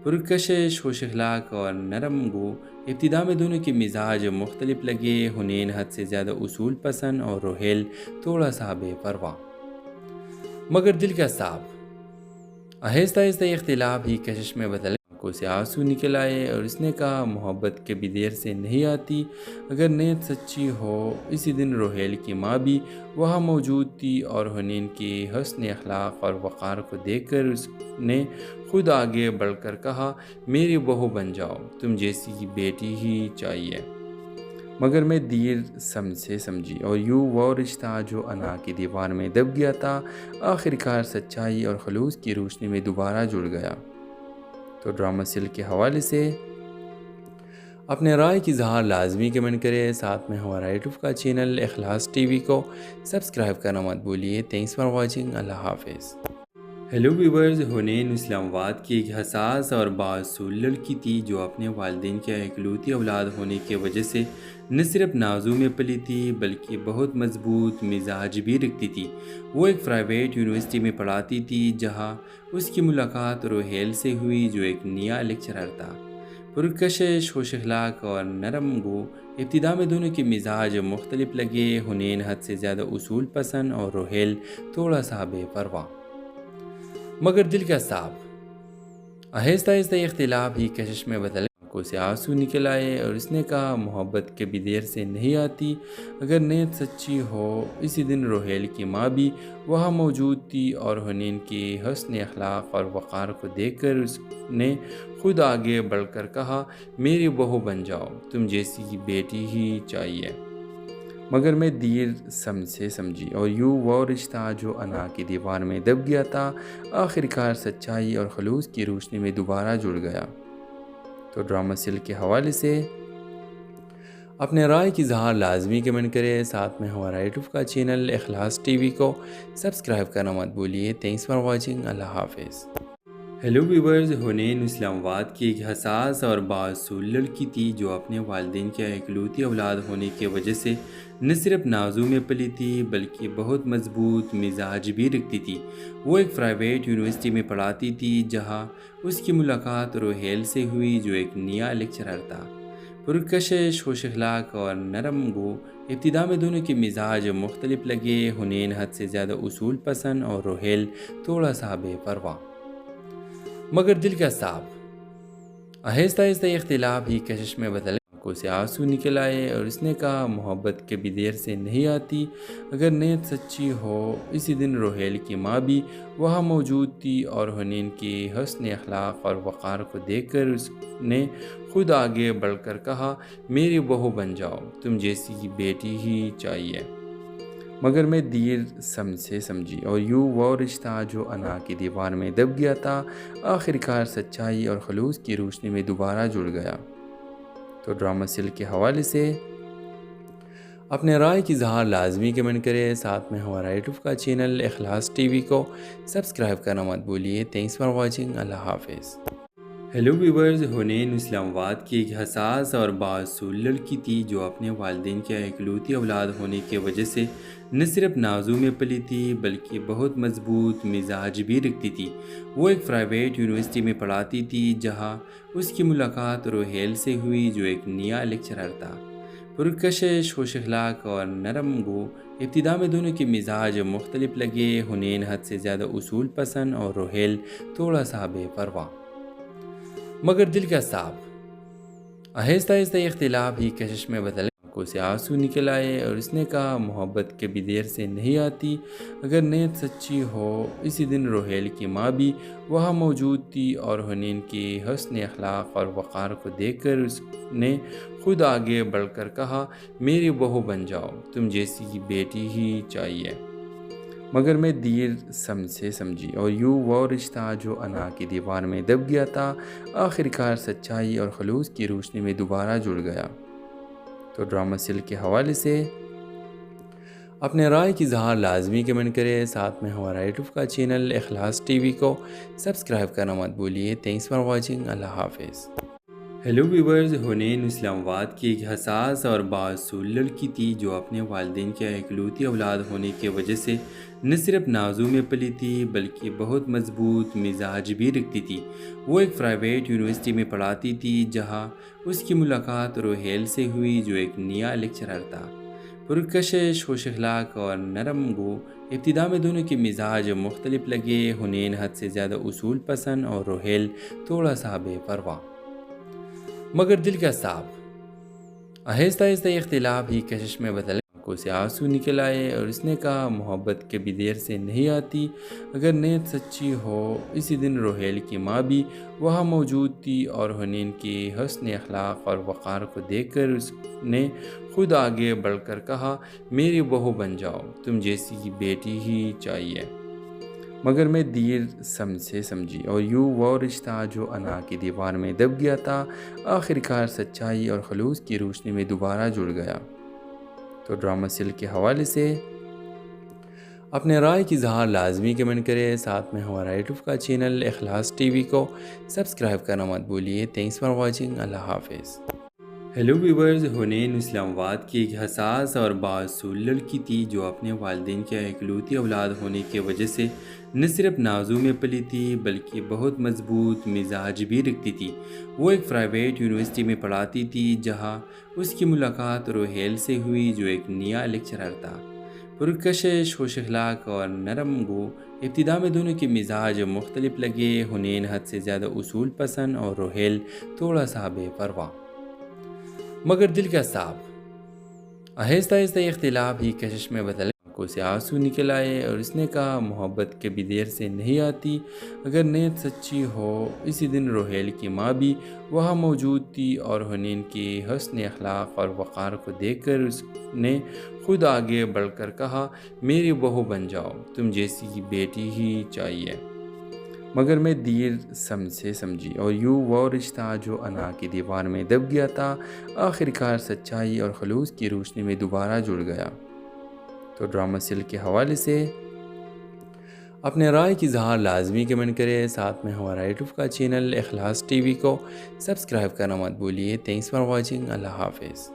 پرکشش، خوش اخلاق اور نرم گو۔ ابتدا میں دونوں کے مزاج مختلف لگے، حنین حد سے زیادہ اصول پسند اور روحیل تھوڑا سا بے پرواہ، مگر دل کا صاف۔ آہستہ آہستہ یہ اختلاف ہی کشش میں بدل آنکھوں سے آنسو نکل آئے اور اس نے کہا محبت کبھی دیر سے نہیں آتی، اگر نیت سچی ہو۔ اسی دن روحیل کی ماں بھی وہاں موجود تھی اور حنین کی حسن اخلاق اور وقار کو دیکھ کر اس نے خود آگے بڑھ کر کہا میری بہو بن جاؤ، تم جیسی بیٹی ہی چاہیے۔ مگر میں دیر سے سمجھی اور یوں وہ رشتہ جو انا کی دیوار میں دب گیا تھا آخر کار سچائی اور خلوص کی روشنی میں دوبارہ جڑ گیا۔ تو ڈرامہ سل کے حوالے سے اپنے رائے کی اظہار لازمی کمنٹ کرے، ساتھ میں ہمارا یوٹیوب کا چینل اخلاص ٹی وی کو سبسکرائب کرنا مت بھولیے۔ تھینکس فار واچنگ، اللہ حافظ۔ ہیلو ویورز، حنین اسلام آباد کی ایک حساس اور بااصول لڑکی تھی جو اپنے والدین کے اکلوتی اولاد ہونے کی وجہ سے نہ صرف نازوں میں پلی تھی بلکہ بہت مضبوط مزاج بھی رکھتی تھی۔ وہ ایک پرائیویٹ یونیورسٹی میں پڑھاتی تھی جہاں اس کی ملاقات روحیل سے ہوئی جو ایک نیا لیکچرر تھا، پرکشش، خوش اخلاق اور نرم گو۔ ابتدا میں دونوں کے مزاج مختلف لگے، حنین حد سے زیادہ اصول پسند اور روحیل تھوڑا سا بے پرواہ، مگر دل کا صاف۔ آہستہ آہستہ یہ اختلاف ہی کشش میں بدل آنکھوں سے آنسو نکل آئے اور اس نے کہا محبت کبھی دیر سے نہیں آتی، اگر نیت سچی ہو۔ اسی دن روحیل کی ماں بھی وہاں موجود تھی اور حنین کی حسن اخلاق اور وقار کو دیکھ کر اس نے خود آگے بڑھ کر کہا میری بہو بن جاؤ، تم جیسی بیٹی ہی چاہیے۔ مگر میں دیر سے سمجھی اور یوں وہ رشتہ جو انا کی دیوار میں دب گیا تھا آخر کار سچائی اور خلوص کی روشنی میں دوبارہ جڑ گیا۔ تو ڈرامہ سل کے حوالے سے اپنے رائے کی اظہار لازمی کمنٹ کرے، ساتھ میں ہمارا یوٹیوب کا چینل اخلاص ٹی وی کو سبسکرائب کرنا مت بھولیے۔ تھینکس فار واچنگ، اللہ حافظ۔ ہیلو ویورز، حنین اسلام آباد کی ایک حساس اور بااصول لڑکی تھی جو اپنے والدین کے اکلوتی اولاد ہونے کی وجہ سے نہ صرف نازوں میں پلی تھی بلکہ بہت مضبوط مزاج بھی رکھتی تھی۔ وہ ایک پرائیویٹ یونیورسٹی میں پڑھاتی تھی جہاں اس کی ملاقات روحیل سے ہوئی جو ایک نیا لیکچرر تھا، پرکشش، خوش اخلاق اور نرم گو۔ ابتدا میں دونوں کے مزاج مختلف لگے، حنین حد سے زیادہ اصول پسند اور روحیل تھوڑا سا بے پرواہ، مگر دل کا صاف۔ آہستہ آہستہ یہ اختلاف ہی کشش میں بدل آنکھوں سے آنسو نکل آئے اور اس نے کہا محبت کبھی دیر سے نہیں آتی، اگر نیت سچی ہو۔ اسی دن روحیل کی ماں بھی وہاں موجود تھی اور حنین کی حسن اخلاق اور وقار کو دیکھ کر اس نے خود آگے بڑھ کر کہا میری بہو بن جاؤ، تم جیسی بیٹی ہی چاہیے۔ مگر میں دیر سے سمجھی اور یوں وہ رشتہ جو انا کی دیوار میں دب گیا تھا آخر کار سچائی اور خلوص کی روشنی میں دوبارہ جڑ گیا۔ تو ڈرامہ سل کے حوالے سے اپنے رائے کی اظہار لازمی کمنٹ کرے، ساتھ میں ہمارا یوٹیوب کا چینل اخلاص ٹی وی کو سبسکرائب کرنا مت بھولیے۔ تھینکس فار واچنگ، اللہ حافظ۔ ہیلو ویورز، حنین اسلام آباد کی ایک حساس اور بااصول لڑکی تھی جو اپنے والدین کی اکلوتی اولاد ہونے کی وجہ سے نہ صرف نازوں میں پلی تھی بلکہ بہت مضبوط مزاج بھی رکھتی تھی۔ وہ ایک پرائیویٹ یونیورسٹی میں پڑھاتی تھی جہاں اس کی ملاقات روہیل سے ہوئی جو ایک نیا لیکچرر تھا، پرکشش، خوش اخلاق اور نرم گو۔ ابتدا میں دونوں کے مزاج مختلف لگے۔ حنین حد سے زیادہ اصول پسند اور روہیل تھوڑا سا بے پرواہ مگر دل کا صاف۔ آہستہ آہستہ یہ اختلاف ہی کشش میں بدل آنکھوں سے آنسو نکل آئے اور اس نے کہا محبت کبھی دیر سے نہیں آتی، اگر نیت سچی ہو۔ اسی دن روہیل کی ماں بھی وہاں موجود تھی اور حنین کی حسن اخلاق اور وقار کو دیکھ کر اس نے خود آگے بڑھ کر کہا، میری بہو بن جاؤ، تم جیسی بیٹی ہی چاہیے۔ مگر میں دیر سے سمجھی اور یوں وہ رشتہ جو انا کی دیوار میں دب گیا تھا آخر کار سچائی اور خلوص کی روشنی میں دوبارہ جڑ گیا۔ تو ڈرامہ سل کے حوالے سے اپنے رائے کی اظہار لازمی کمنٹ کرے، ساتھ میں ہمارا یوٹیوب کا چینل اخلاص ٹی وی کو سبسکرائب کرنا مت بھولیے۔ تھینکس فار واچنگ، اللہ حافظ۔ ہیلو ویورز، حنین اسلام آباد کی ایک حساس اور بااصول لڑکی تھی جو اپنے والدین کی اکلوتی اولاد ہونے کی وجہ سے نہ صرف نازوں میں پلی تھی بلکہ بہت مضبوط مزاج بھی رکھتی تھی۔ وہ ایک پرائیویٹ یونیورسٹی میں پڑھاتی تھی جہاں اس کی ملاقات روہیل سے ہوئی جو ایک نیا لیکچرر تھا، پرکشش، خوش اخلاق اور نرم گو۔ ابتدا میں دونوں کے مزاج مختلف لگے۔ حنین حد سے زیادہ اصول پسند اور روہیل تھوڑا سا بے پرواہ مگر دل کا صاف۔ آہستہ آہستہ یہ اختلاف ہی کشش میں بدل آنکھوں سے آنسو نکل آئے اور اس نے کہا محبت کبھی دیر سے نہیں آتی، اگر نیت سچی ہو۔ اسی دن روہیل کی ماں بھی وہاں موجود تھی اور حنین کی حسن اخلاق اور وقار کو دیکھ کر اس نے خود آگے بڑھ کر کہا، میری بہو بن جاؤ، تم جیسی بیٹی ہی چاہیے۔ مگر میں دیر سے سمجھی اور یوں وہ رشتہ جو انا کی دیوار میں دب گیا تھا آخر کار سچائی اور خلوص کی روشنی میں دوبارہ جڑ گیا۔ تو ڈرامہ سل کے حوالے سے اپنے رائے کی اظہار لازمی کمنٹ کرے، ساتھ میں ہمارا یوٹیوب کا چینل اخلاص ٹی وی کو سبسکرائب کرنا مت بھولیے۔ تھینکس فار واچنگ، اللہ حافظ۔ ہیلو ویورز، حنین اسلام آباد کی ایک حساس اور بااصول لڑکی تھی جو اپنے والدین کی اکلوتی اولاد ہونے کی وجہ سے نہ صرف نازوں میں پلی تھی بلکہ بہت مضبوط مزاج بھی رکھتی تھی۔ وہ ایک پرائیویٹ یونیورسٹی میں پڑھاتی تھی جہاں اس کی ملاقات روہیل سے ہوئی جو ایک نیا لیکچرر تھا، پرکشش، خوش اخلاق اور نرم گو۔ ابتدا میں دونوں کے مزاج مختلف لگے۔ حنین حد سے زیادہ اصول پسند اور روہیل تھوڑا سا بے پرواہ مگر دل کا صاف۔ آہستہ آہستہ یہ اختلاف ہی کشش میں بدل آنکھوں سے آنسو نکل آئے اور اس نے کہا محبت کبھی دیر سے نہیں آتی، اگر نیت سچی ہو۔ اسی دن روہیل کی ماں بھی وہاں موجود تھی اور حنین کی حسن اخلاق اور وقار کو دیکھ کر اس نے خود آگے بڑھ کر کہا، میری بہو بن جاؤ، تم جیسی بیٹی ہی چاہیے۔ مگر میں دیر سے سمجھی اور یوں وہ رشتہ جو انا کی دیوار میں دب گیا تھا آخر کار سچائی اور خلوص کی روشنی میں دوبارہ جڑ گیا۔ تو ڈرامہ سل کے حوالے سے اپنے رائے کی اظہار لازمی کمنٹ کرے، ساتھ میں ہمارا یوٹیوب کا چینل اخلاص ٹی وی کو سبسکرائب کرنا مت بھولیے۔ تھینکس فار واچنگ، اللہ حافظ۔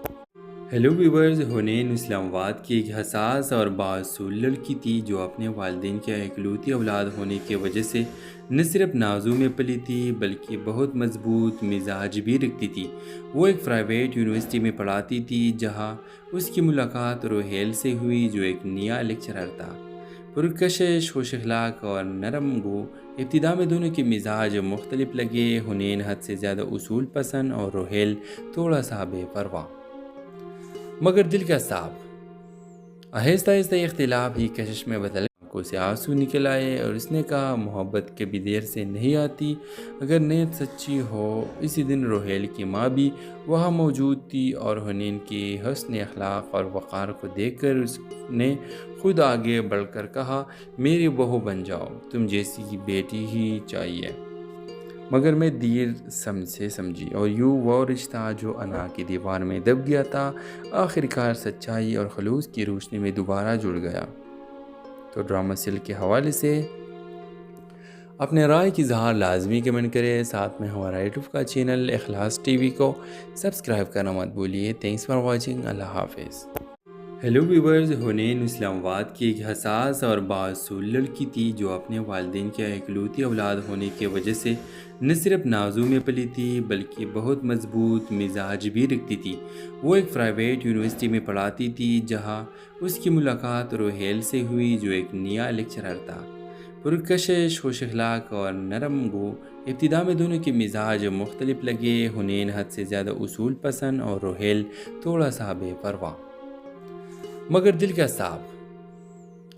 ہیلو ویورز، حنین اسلام آباد کی ایک حساس اور بااصول لڑکی تھی جو اپنے والدین کی اکلوتی اولاد ہونے کی وجہ سے نہ صرف نازوں میں پلی تھی بلکہ بہت مضبوط مزاج بھی رکھتی تھی۔ وہ ایک پرائیویٹ یونیورسٹی میں پڑھاتی تھی جہاں اس کی ملاقات روہیل سے ہوئی جو ایک نیا لیکچرر تھا، پرکشش، خوش اخلاق اور نرم گو۔ ابتدا میں دونوں کے مزاج مختلف لگے۔ حنین حد سے زیادہ اصول پسند اور روہیل تھوڑا سا بے پرواہ مگر دل کا صاف۔ آہستہ آہستہ یہ اختلاف ہی کشش میں بدل آنکھوں سے آنسو نکل آئے اور اس نے کہا محبت کبھی دیر سے نہیں آتی، اگر نیت سچی ہو۔ اسی دن روہیل کی ماں بھی وہاں موجود تھی اور حنین کی حسن اخلاق اور وقار کو دیکھ کر اس نے خود آگے بڑھ کر کہا، میری بہو بن جاؤ، تم جیسی بیٹی ہی چاہیے۔ مگر میں دیر سے سمجھی اور یوں وہ رشتہ جو انا کی دیوار میں دب گیا تھا آخر کار سچائی اور خلوص کی روشنی میں دوبارہ جڑ گیا۔ تو ڈرامہ سل کے حوالے سے اپنے رائے کی اظہار لازمی کمنٹ کریں، ساتھ میں ہمارا یوٹیوب کا چینل اخلاص ٹی وی کو سبسکرائب کرنا مت بھولیے۔ تھینکس فار واچنگ، اللہ حافظ۔ ہیلو ویورز، حنین اسلام آباد کی ایک حساس اور بااصول لڑکی تھی جو اپنے والدین کی اکلوتی اولاد ہونے کی وجہ سے نہ صرف نازوں میں پلی تھی بلکہ بہت مضبوط مزاج بھی رکھتی تھی۔ وہ ایک پرائیویٹ یونیورسٹی میں پڑھاتی تھی جہاں اس کی ملاقات روہیل سے ہوئی جو ایک نیا لیکچرر تھا، پرکشش، خوش اخلاق اور نرم گو۔ ابتدا میں دونوں کے مزاج مختلف لگے، حنین حد سے زیادہ اصول پسند اور روہیل تھوڑا سا بے پرواہ مگر دل کا صاف۔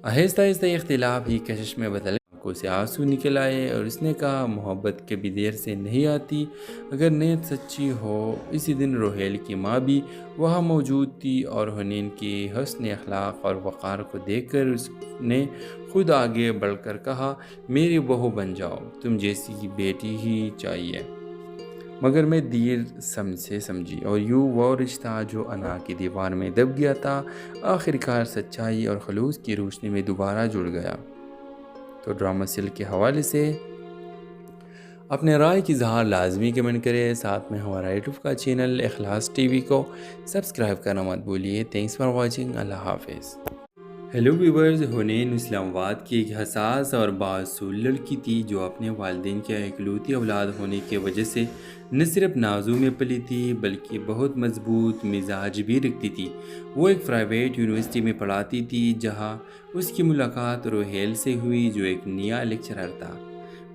آہستہ آہستہ یہ اختلاف ہی کشش میں بدل آنکھوں سے آنسو نکل آئے اور اس نے کہا، محبت کبھی دیر سے نہیں آتی، اگر نیت سچی ہو۔ اسی دن روہیل کی ماں بھی وہاں موجود تھی اور حنین کی حسن اخلاق اور وقار کو دیکھ کر اس نے خود آگے بڑھ کر کہا، میری بہو بن جاؤ، تم جیسی بیٹی ہی چاہیے۔ مگر میں دیر سے سمجھی اور یوں وہ رشتہ جو انا کی دیوار میں دب گیا تھا آخر کار سچائی اور خلوص کی روشنی میں دوبارہ جڑ گیا۔ تو ڈرامہ سیل کے حوالے سے اپنے رائے کی اظہار لازمی کمنٹ کریں، ساتھ میں ہمارا یوٹیوب کا چینل اخلاص ٹی وی کو سبسکرائب کرنا مت بھولیے۔ تھینکس فار واچنگ، اللہ حافظ۔ ہیلو ویورز، حنین اسلام آباد کی ایک حساس اور بااصول لڑکی تھی جو اپنے والدین کی اکلوتی اولاد ہونے کی وجہ سے نہ صرف نازوں میں پلی تھی بلکہ بہت مضبوط مزاج بھی رکھتی تھی۔ وہ ایک پرائیویٹ یونیورسٹی میں پڑھاتی تھی جہاں اس کی ملاقات روہیل سے ہوئی جو ایک نیا لیکچرر تھا،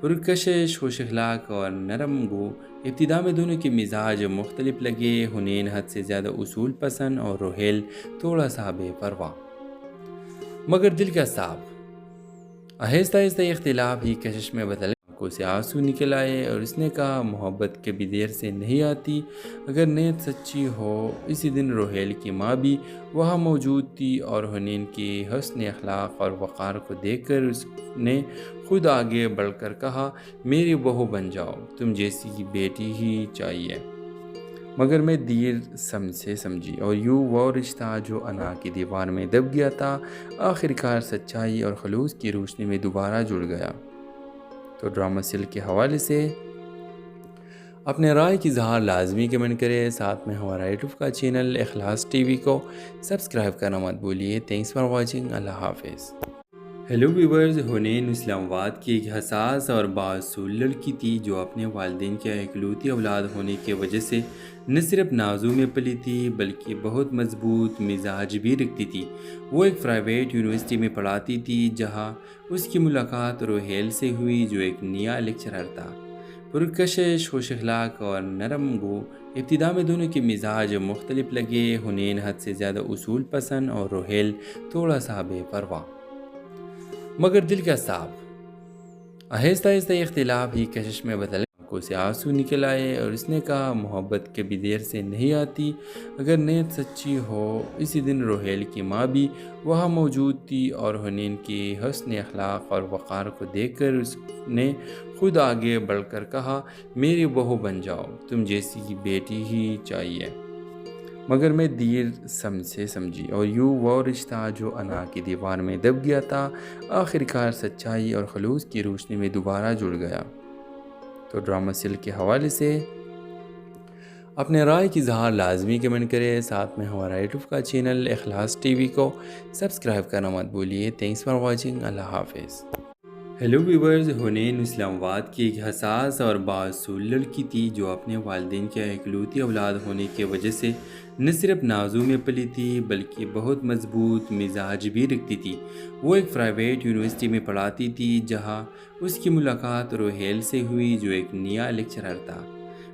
پرکشش، خوش اخلاق اور نرم گو۔ ابتدا میں دونوں کے مزاج مختلف لگے، حنین حد سے زیادہ اصول پسند اور روہیل تھوڑا سا بے پرواہ مگر دل کا صاف۔ آہستہ آہستہ یہ اختلاف ہی کشش میں بدل آنکھوں سے آنسو نکل آئے اور اس نے کہا، محبت کبھی دیر سے نہیں آتی، اگر نیت سچی ہو۔ اسی دن روہیل کی ماں بھی وہاں موجود تھی اور حنین کی حسن اخلاق اور وقار کو دیکھ کر اس نے خود آگے بڑھ کر کہا، میری بہو بن جاؤ، تم جیسی بیٹی ہی چاہیے۔ مگر میں دیر سے سمجھی اور یوں وہ رشتہ جو انا کی دیوار میں دب گیا تھا آخر کار سچائی اور خلوص کی روشنی میں دوبارہ جڑ گیا۔ تو ڈرامہ سیل کے حوالے سے اپنے رائے کی اظہار لازمی کمنٹ کریں، ساتھ میں ہمارا یوٹیوب کا چینل اخلاص ٹی وی کو سبسکرائب کرنا مت بھولیے۔ تھینکس فار واچنگ، اللہ حافظ۔ ہیلو ویورز، حنین اسلام آباد کی ایک حساس اور بااصول لڑکی تھی جو اپنے والدین کی اکلوتی اولاد ہونے کی وجہ سے نہ صرف نازوں میں پلی تھی بلکہ بہت مضبوط مزاج بھی رکھتی تھی۔ وہ ایک پرائیویٹ یونیورسٹی میں پڑھاتی تھی جہاں اس کی ملاقات روہیل سے ہوئی جو ایک نیا لیکچرر تھا، پرکشش، خوش اخلاق اور نرم گو۔ ابتدا میں دونوں کے مزاج مختلف لگے، حنین حد سے زیادہ اصول پسند اور روہیل تھوڑا سا بے پرواہ مگر دل کا صاف۔ آہستہ آہستہ یہ اختلاف ہی کشش میں بدل آنکھوں سے آنسو نکل آئے اور اس نے کہا، محبت کبھی دیر سے نہیں آتی، اگر نیت سچی ہو۔ اسی دن روہیل کی ماں بھی وہاں موجود تھی اور حنین کی حسن اخلاق اور وقار کو دیکھ کر اس نے خود آگے بڑھ کر کہا، میری بہو بن جاؤ، تم جیسی بیٹی ہی چاہیے۔ مگر میں دیر سے سمجھی اور یوں وہ رشتہ جو انا کی دیوار میں دب گیا تھا آخر کار سچائی اور خلوص کی روشنی میں دوبارہ جڑ گیا۔ تو ڈرامہ سیل کے حوالے سے اپنے رائے کی اظہار لازمی کمنٹ کریں، ساتھ میں ہمارا یوٹیوب کا چینل اخلاص ٹی وی کو سبسکرائب کرنا مت بھولیے۔ تھینکس فار واچنگ، اللہ حافظ۔ ہیلو ویورز، حنین اسلام آباد کی ایک حساس اور بااصول لڑکی تھی جو اپنے والدین کی اکلوتی اولاد ہونے کی وجہ سے نہ صرف نازوں میں پلی تھی بلکہ بہت مضبوط مزاج بھی رکھتی تھی۔ وہ ایک پرائیویٹ یونیورسٹی میں پڑھاتی تھی جہاں اس کی ملاقات روہیل سے ہوئی جو ایک نیا لیکچرر تھا،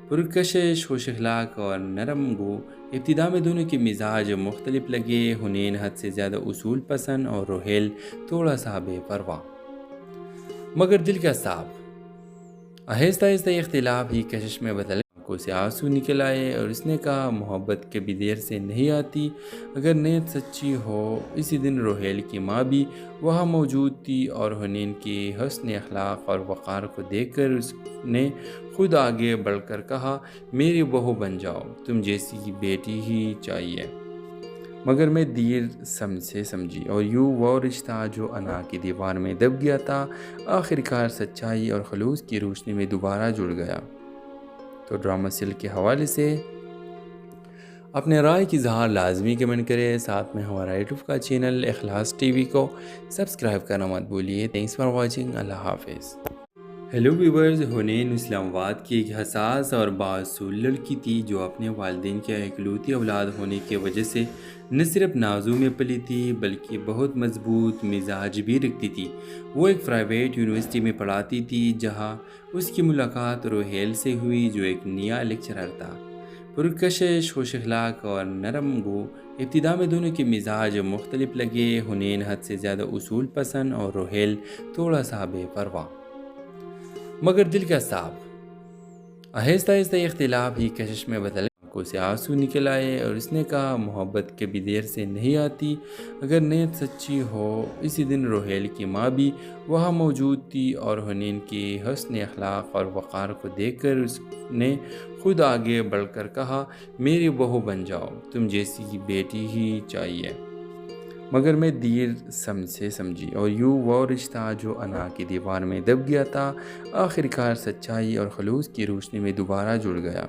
پرکشش، خوش اخلاق اور نرم گو۔ ابتدا میں دونوں کے مزاج مختلف لگے، حنین حد سے زیادہ اصول پسند اور روہیل تھوڑا سا بے پرواہ مگر دل کا صاف۔ آہستہ آہستہ یہ اختلاف ہی کشش میں بدل آنکھوں سے آنسو نکل آئے اور اس نے کہا، محبت کبھی دیر سے نہیں آتی، اگر نیت سچی ہو۔ اسی دن روہیل کی ماں بھی وہاں موجود تھی اور حنین کی حسن اخلاق اور وقار کو دیکھ کر اس نے خود آگے بڑھ کر کہا، میری بہو بن جاؤ، تم جیسی بیٹی ہی چاہیے۔ مگر میں دیر سے سمجھی اور یوں وہ رشتہ جو انا کی دیوار میں دب گیا تھا آخر کار سچائی اور خلوص کی روشنی میں دوبارہ جڑ گیا۔ تو ڈرامہ سلک کے حوالے سے اپنے رائے کی اظہار لازمی کمنٹ کریں، ساتھ میں ہمارا یوٹیوب کا چینل اخلاص ٹی وی کو سبسکرائب کرنا مت بھولیے۔ تھینکس فار واچنگ، اللہ حافظ۔ ہیلو ویورز، حنین اسلام آباد کی ایک حساس اور بااصول لڑکی تھی جو اپنے والدین کے اکلوتی اولاد ہونے کی وجہ سے نہ صرف نازوں میں پلی تھی بلکہ بہت مضبوط مزاج بھی رکھتی تھی۔ وہ ایک پرائیویٹ یونیورسٹی میں پڑھاتی تھی جہاں اس کی ملاقات روہیل سے ہوئی جو ایک نیا لیکچرر تھا، پرکشش، خوش اخلاق اور نرم گو۔ ابتدا میں دونوں کے مزاج مختلف لگے، حنین حد سے زیادہ اصول پسند اور روہیل تھوڑا سا بے پرواہ مگر دل کا صاف۔ آہستہ آہستہ اختلاف ہی کشش میں بدل آنکھوں سے آنسو نکل آئے اور اس نے کہا محبت کبھی دیر سے نہیں آتی، اگر نیت سچی ہو۔ اسی دن روہیل کی ماں بھی وہاں موجود تھی اور حنین کی حسن اخلاق اور وقار کو دیکھ کر اس نے خود آگے بڑھ کر کہا، میری بہو بن جاؤ، تم جیسی بیٹی ہی چاہیے۔ مگر میں دیر سے سمجھی اور یوں وہ رشتہ جو انا کی دیوار میں دب گیا تھا آخر کار سچائی اور خلوص کی روشنی میں دوبارہ جڑ گیا۔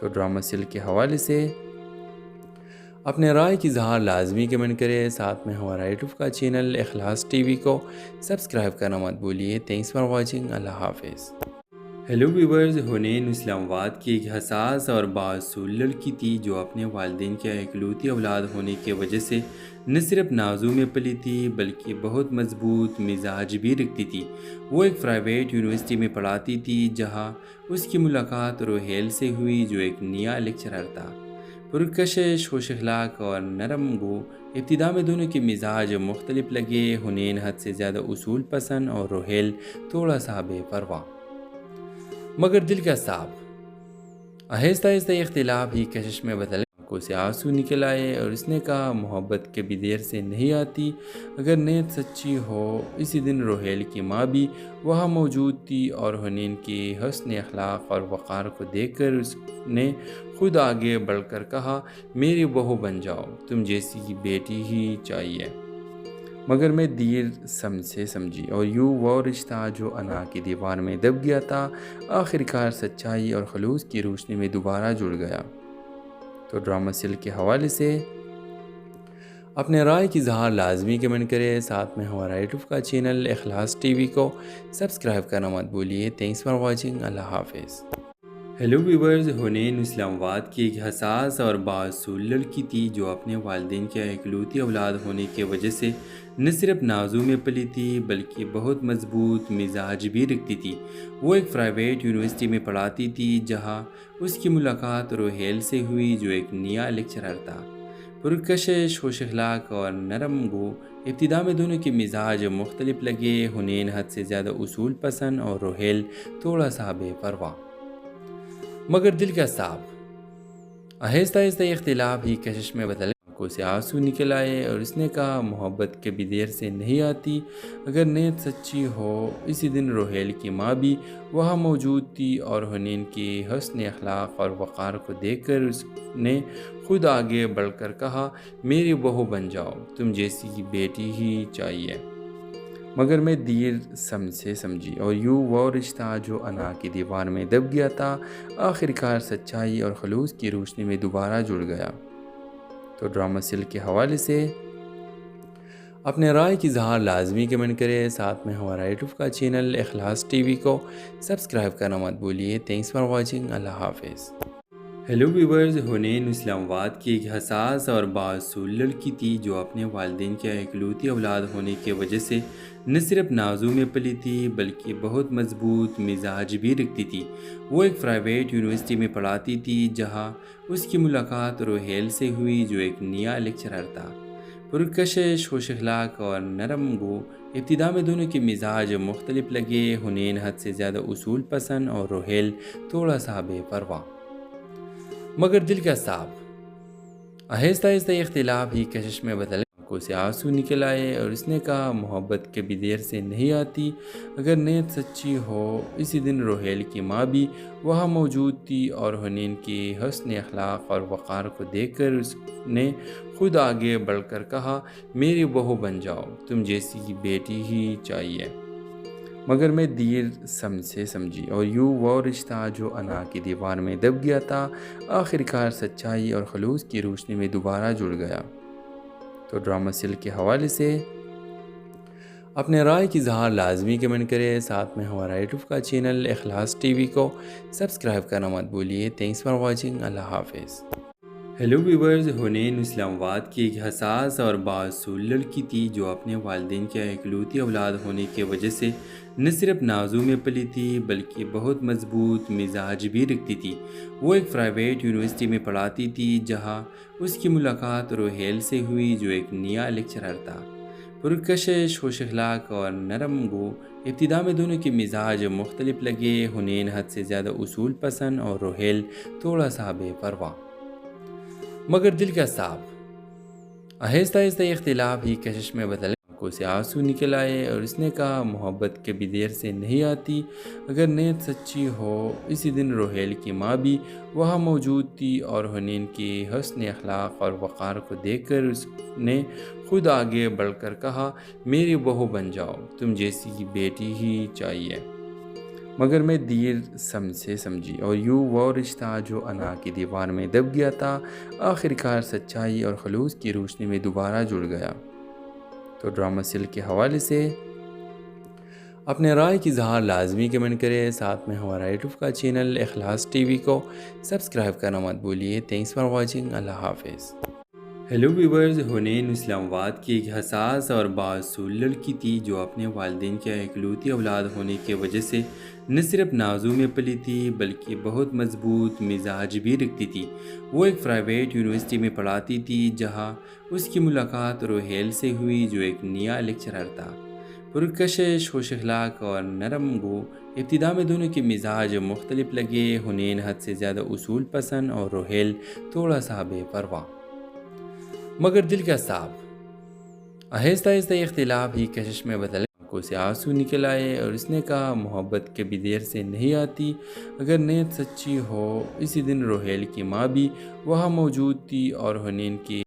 تو ڈرامہ سلک کے حوالے سے اپنے رائے کی اظہار لازمی کمنٹ کریں، ساتھ میں ہمارا یوٹیوب کا چینل اخلاص ٹی وی کو سبسکرائب کرنا مت بھولیے۔ تھینکس فار واچنگ، اللہ حافظ۔ ہیلو ویورز، حنین اسلام آباد کی ایک حساس اور بااصول لڑکی تھی جو اپنے والدین کے اکلوتی اولاد ہونے کی وجہ سے نہ صرف نازوں میں پلی تھی بلکہ بہت مضبوط مزاج بھی رکھتی تھی۔ وہ ایک پرائیویٹ یونیورسٹی میں پڑھاتی تھی جہاں اس کی ملاقات روہیل سے ہوئی جو ایک نیا لیکچرر تھا، پرکشش، خوش اخلاق اور نرم گو۔ ابتدا میں دونوں کے مزاج مختلف لگے، حنین حد سے زیادہ اصول پسند اور روہیل تھوڑا سا بے پرواہ مگر دل کا صاف۔ آہستہ آہستہ اختلاف ہی کشش میں بدل آنکھوں سے آنسو نکل آئے اور اس نے کہا محبت کبھی دیر سے نہیں آتی، اگر نیت سچی ہو۔ اسی دن روہیل کی ماں بھی وہاں موجود تھی اور حنین کی حسن اخلاق اور وقار کو دیکھ کر اس نے خود آگے بڑھ کر کہا، میری بہو بن جاؤ، تم جیسی بیٹی ہی چاہیے۔ مگر میں دیر سے سمجھی اور یوں وہ رشتہ جو انا کی دیوار میں دب گیا تھا آخر کار سچائی اور خلوص کی روشنی میں دوبارہ جڑ گیا۔ تو ڈرامہ سلک کے حوالے سے اپنے رائے کی اظہار لازمی کمنٹ کریں، ساتھ میں ہمارا یوٹیوب کا چینل اخلاص ٹی وی کو سبسکرائب کرنا مت بھولیے۔ تھینکس فار واچنگ، اللہ حافظ۔ ہیلو ویورز، حنین اسلام آباد کی ایک حساس اور بااصول لڑکی تھی جو اپنے والدین کے اکلوتی اولاد ہونے کی وجہ سے نہ صرف نازوں میں پلی تھی بلکہ بہت مضبوط مزاج بھی رکھتی تھی۔ وہ ایک پرائیویٹ یونیورسٹی میں پڑھاتی تھی جہاں اس کی ملاقات روہیل سے ہوئی جو ایک نیا لیکچرر تھا، پرکشش، خوش اخلاق اور نرم گو۔ ابتدا میں دونوں کے مزاج مختلف لگے، حنین حد سے زیادہ اصول پسند اور روہیل تھوڑا سا بے پرواہ مگر دل کا صاف۔ آہستہ آہستہ اختلاف ہی کشش میں بدل آنکھوں سے آنسو نکل آئے اور اس نے کہا محبت کبھی دیر سے نہیں آتی، اگر نیت سچی ہو۔ اسی دن روہیل کی ماں بھی وہاں موجود تھی اور حنین کی حسن اخلاق اور وقار کو دیکھ کر اس نے خود آگے بڑھ کر کہا، میری بہو بن جاؤ، تم جیسی بیٹی ہی چاہیے۔ مگر میں دیر سے سمجھی اور یوں وہ رشتہ جو انا کی دیوار میں دب گیا تھا آخر کار سچائی اور خلوص کی روشنی میں دوبارہ جڑ گیا۔ تو ڈرامہ سلک کے حوالے سے اپنے رائے کی اظہار لازمی کمنٹ کریں، ساتھ میں ہمارا یوٹیوب کا چینل اخلاص ٹی وی کو سبسکرائب کرنا مت بھولیے۔ تھینکس فار واچنگ، اللہ حافظ۔ ہیلو ویورز، حنین اسلام آباد کی ایک حساس اور بااصول لڑکی تھی جو اپنے والدین کے اکلوتی اولاد ہونے کی وجہ سے نہ صرف نازوں میں پلی تھی بلکہ بہت مضبوط مزاج بھی رکھتی تھی۔ وہ ایک پرائیویٹ یونیورسٹی میں پڑھاتی تھی جہاں اس کی ملاقات روہیل سے ہوئی جو ایک نیا لیکچرر تھا، پرکشش، خوش اخلاق اور نرم گو۔ ابتدا میں دونوں کے مزاج مختلف لگے، حنین حد سے زیادہ اصول پسند اور روہیل تھوڑا سا بے پرواہ مگر دل کا صاف۔ آہستہ آہستہ اختلاف ہی کشش میں بدل آنکھوں سے آنسو نکل آئے اور اس نے کہا محبت کبھی دیر سے نہیں آتی، اگر نیت سچی ہو۔ اسی دن روہیل کی ماں بھی وہاں موجود تھی اور حنین کے حسن اخلاق اور وقار کو دیکھ کر اس نے خود آگے بڑھ کر کہا، میری بہو بن جاؤ، تم جیسی بیٹی ہی چاہیے۔ مگر میں دیر سے سمجھی اور یوں وہ رشتہ جو انا کی دیوار میں دب گیا تھا آخر کار سچائی اور خلوص کی روشنی میں دوبارہ جڑ گیا۔ تو ڈرامہ سیل کے حوالے سے اپنے رائے کی اظہار لازمی کمنٹ کرے، ساتھ میں ہمارا یوٹیوب کا چینل اخلاص ٹی وی کو سبسکرائب کرنا مت بھولیے۔ تھینکس فار واچنگ، اللہ حافظ۔ ہیلو ویورز، حنین اسلام آباد کی ایک حساس اور بااصول لڑکی تھی جو اپنے والدین کی اکلوتی اولاد ہونے کی وجہ سے نہ صرف نازوں میں پلی تھی بلکہ بہت مضبوط مزاج بھی رکھتی تھی۔ وہ ایک پرائیویٹ یونیورسٹی میں پڑھاتی تھی جہاں اس کی ملاقات روہیل سے ہوئی جو ایک نیا لیکچرر تھا، پرکشش، خوش اخلاق اور نرم گو۔ ابتدا میں دونوں کے مزاج مختلف لگے، حنین حد سے زیادہ اصول پسند اور روہیل تھوڑا سا بے پرواہ مگر دل کا صاف۔ آہستہ آہستہ یہ اختلاف ہی کشش میں بدل گیا، آنکھوں سے آنسو نکل آئے اور اس نے کہا محبت کبھی دیر سے نہیں آتی، اگر نیت سچی ہو۔ اسی دن روہیل کی ماں بھی وہاں موجود تھی اور حنین کے حسن اخلاق اور وقار کو دیکھ کر اس نے خود آگے بڑھ کر کہا، میری بہو بن جاؤ، تم جیسی بیٹی ہی چاہیے۔ مگر میں دیر سے سمجھی اور یوں وہ رشتہ جو انا کی دیوار میں دب گیا تھا آخر کار سچائی اور خلوص کی روشنی میں دوبارہ جڑ گیا۔ تو ڈرامہ سیل کے حوالے سے اپنے رائے کی اظہار لازمی کمنٹ کرے، ساتھ میں ہمارا یوٹیوب کا چینل اخلاص ٹی وی کو سبسکرائب کرنا مت بھولیے۔ تھینکس فار واچنگ، اللہ حافظ۔ ہیلو ویورز، حنین اسلام آباد کی ایک حساس اور بااصول لڑکی تھی جو اپنے والدین کی اکلوتی اولاد ہونے کی وجہ سے نہ صرف نازوں میں پلی تھی بلکہ بہت مضبوط مزاج بھی رکھتی تھی۔ وہ ایک پرائیویٹ یونیورسٹی میں پڑھاتی تھی جہاں اس کی ملاقات روہیل سے ہوئی جو ایک نیا لیکچرر تھا، پرکشش، خوش اخلاق اور نرم گو۔ ابتدا میں دونوں کے مزاج مختلف لگے، حنین حد سے زیادہ اصول پسند اور روہیل تھوڑا سا بے پرواہ مگر دل کا صاف۔ آہستہ آہستہ یہ اختلاف ہی کشش میں بدل گیا، آنکھوں سے آنسو نکل آئے اور اس نے کہا محبت کبھی دیر سے نہیں آتی، اگر نیت سچی ہو۔ اسی دن روہیل کی ماں بھی وہاں موجود تھی اور حنین کی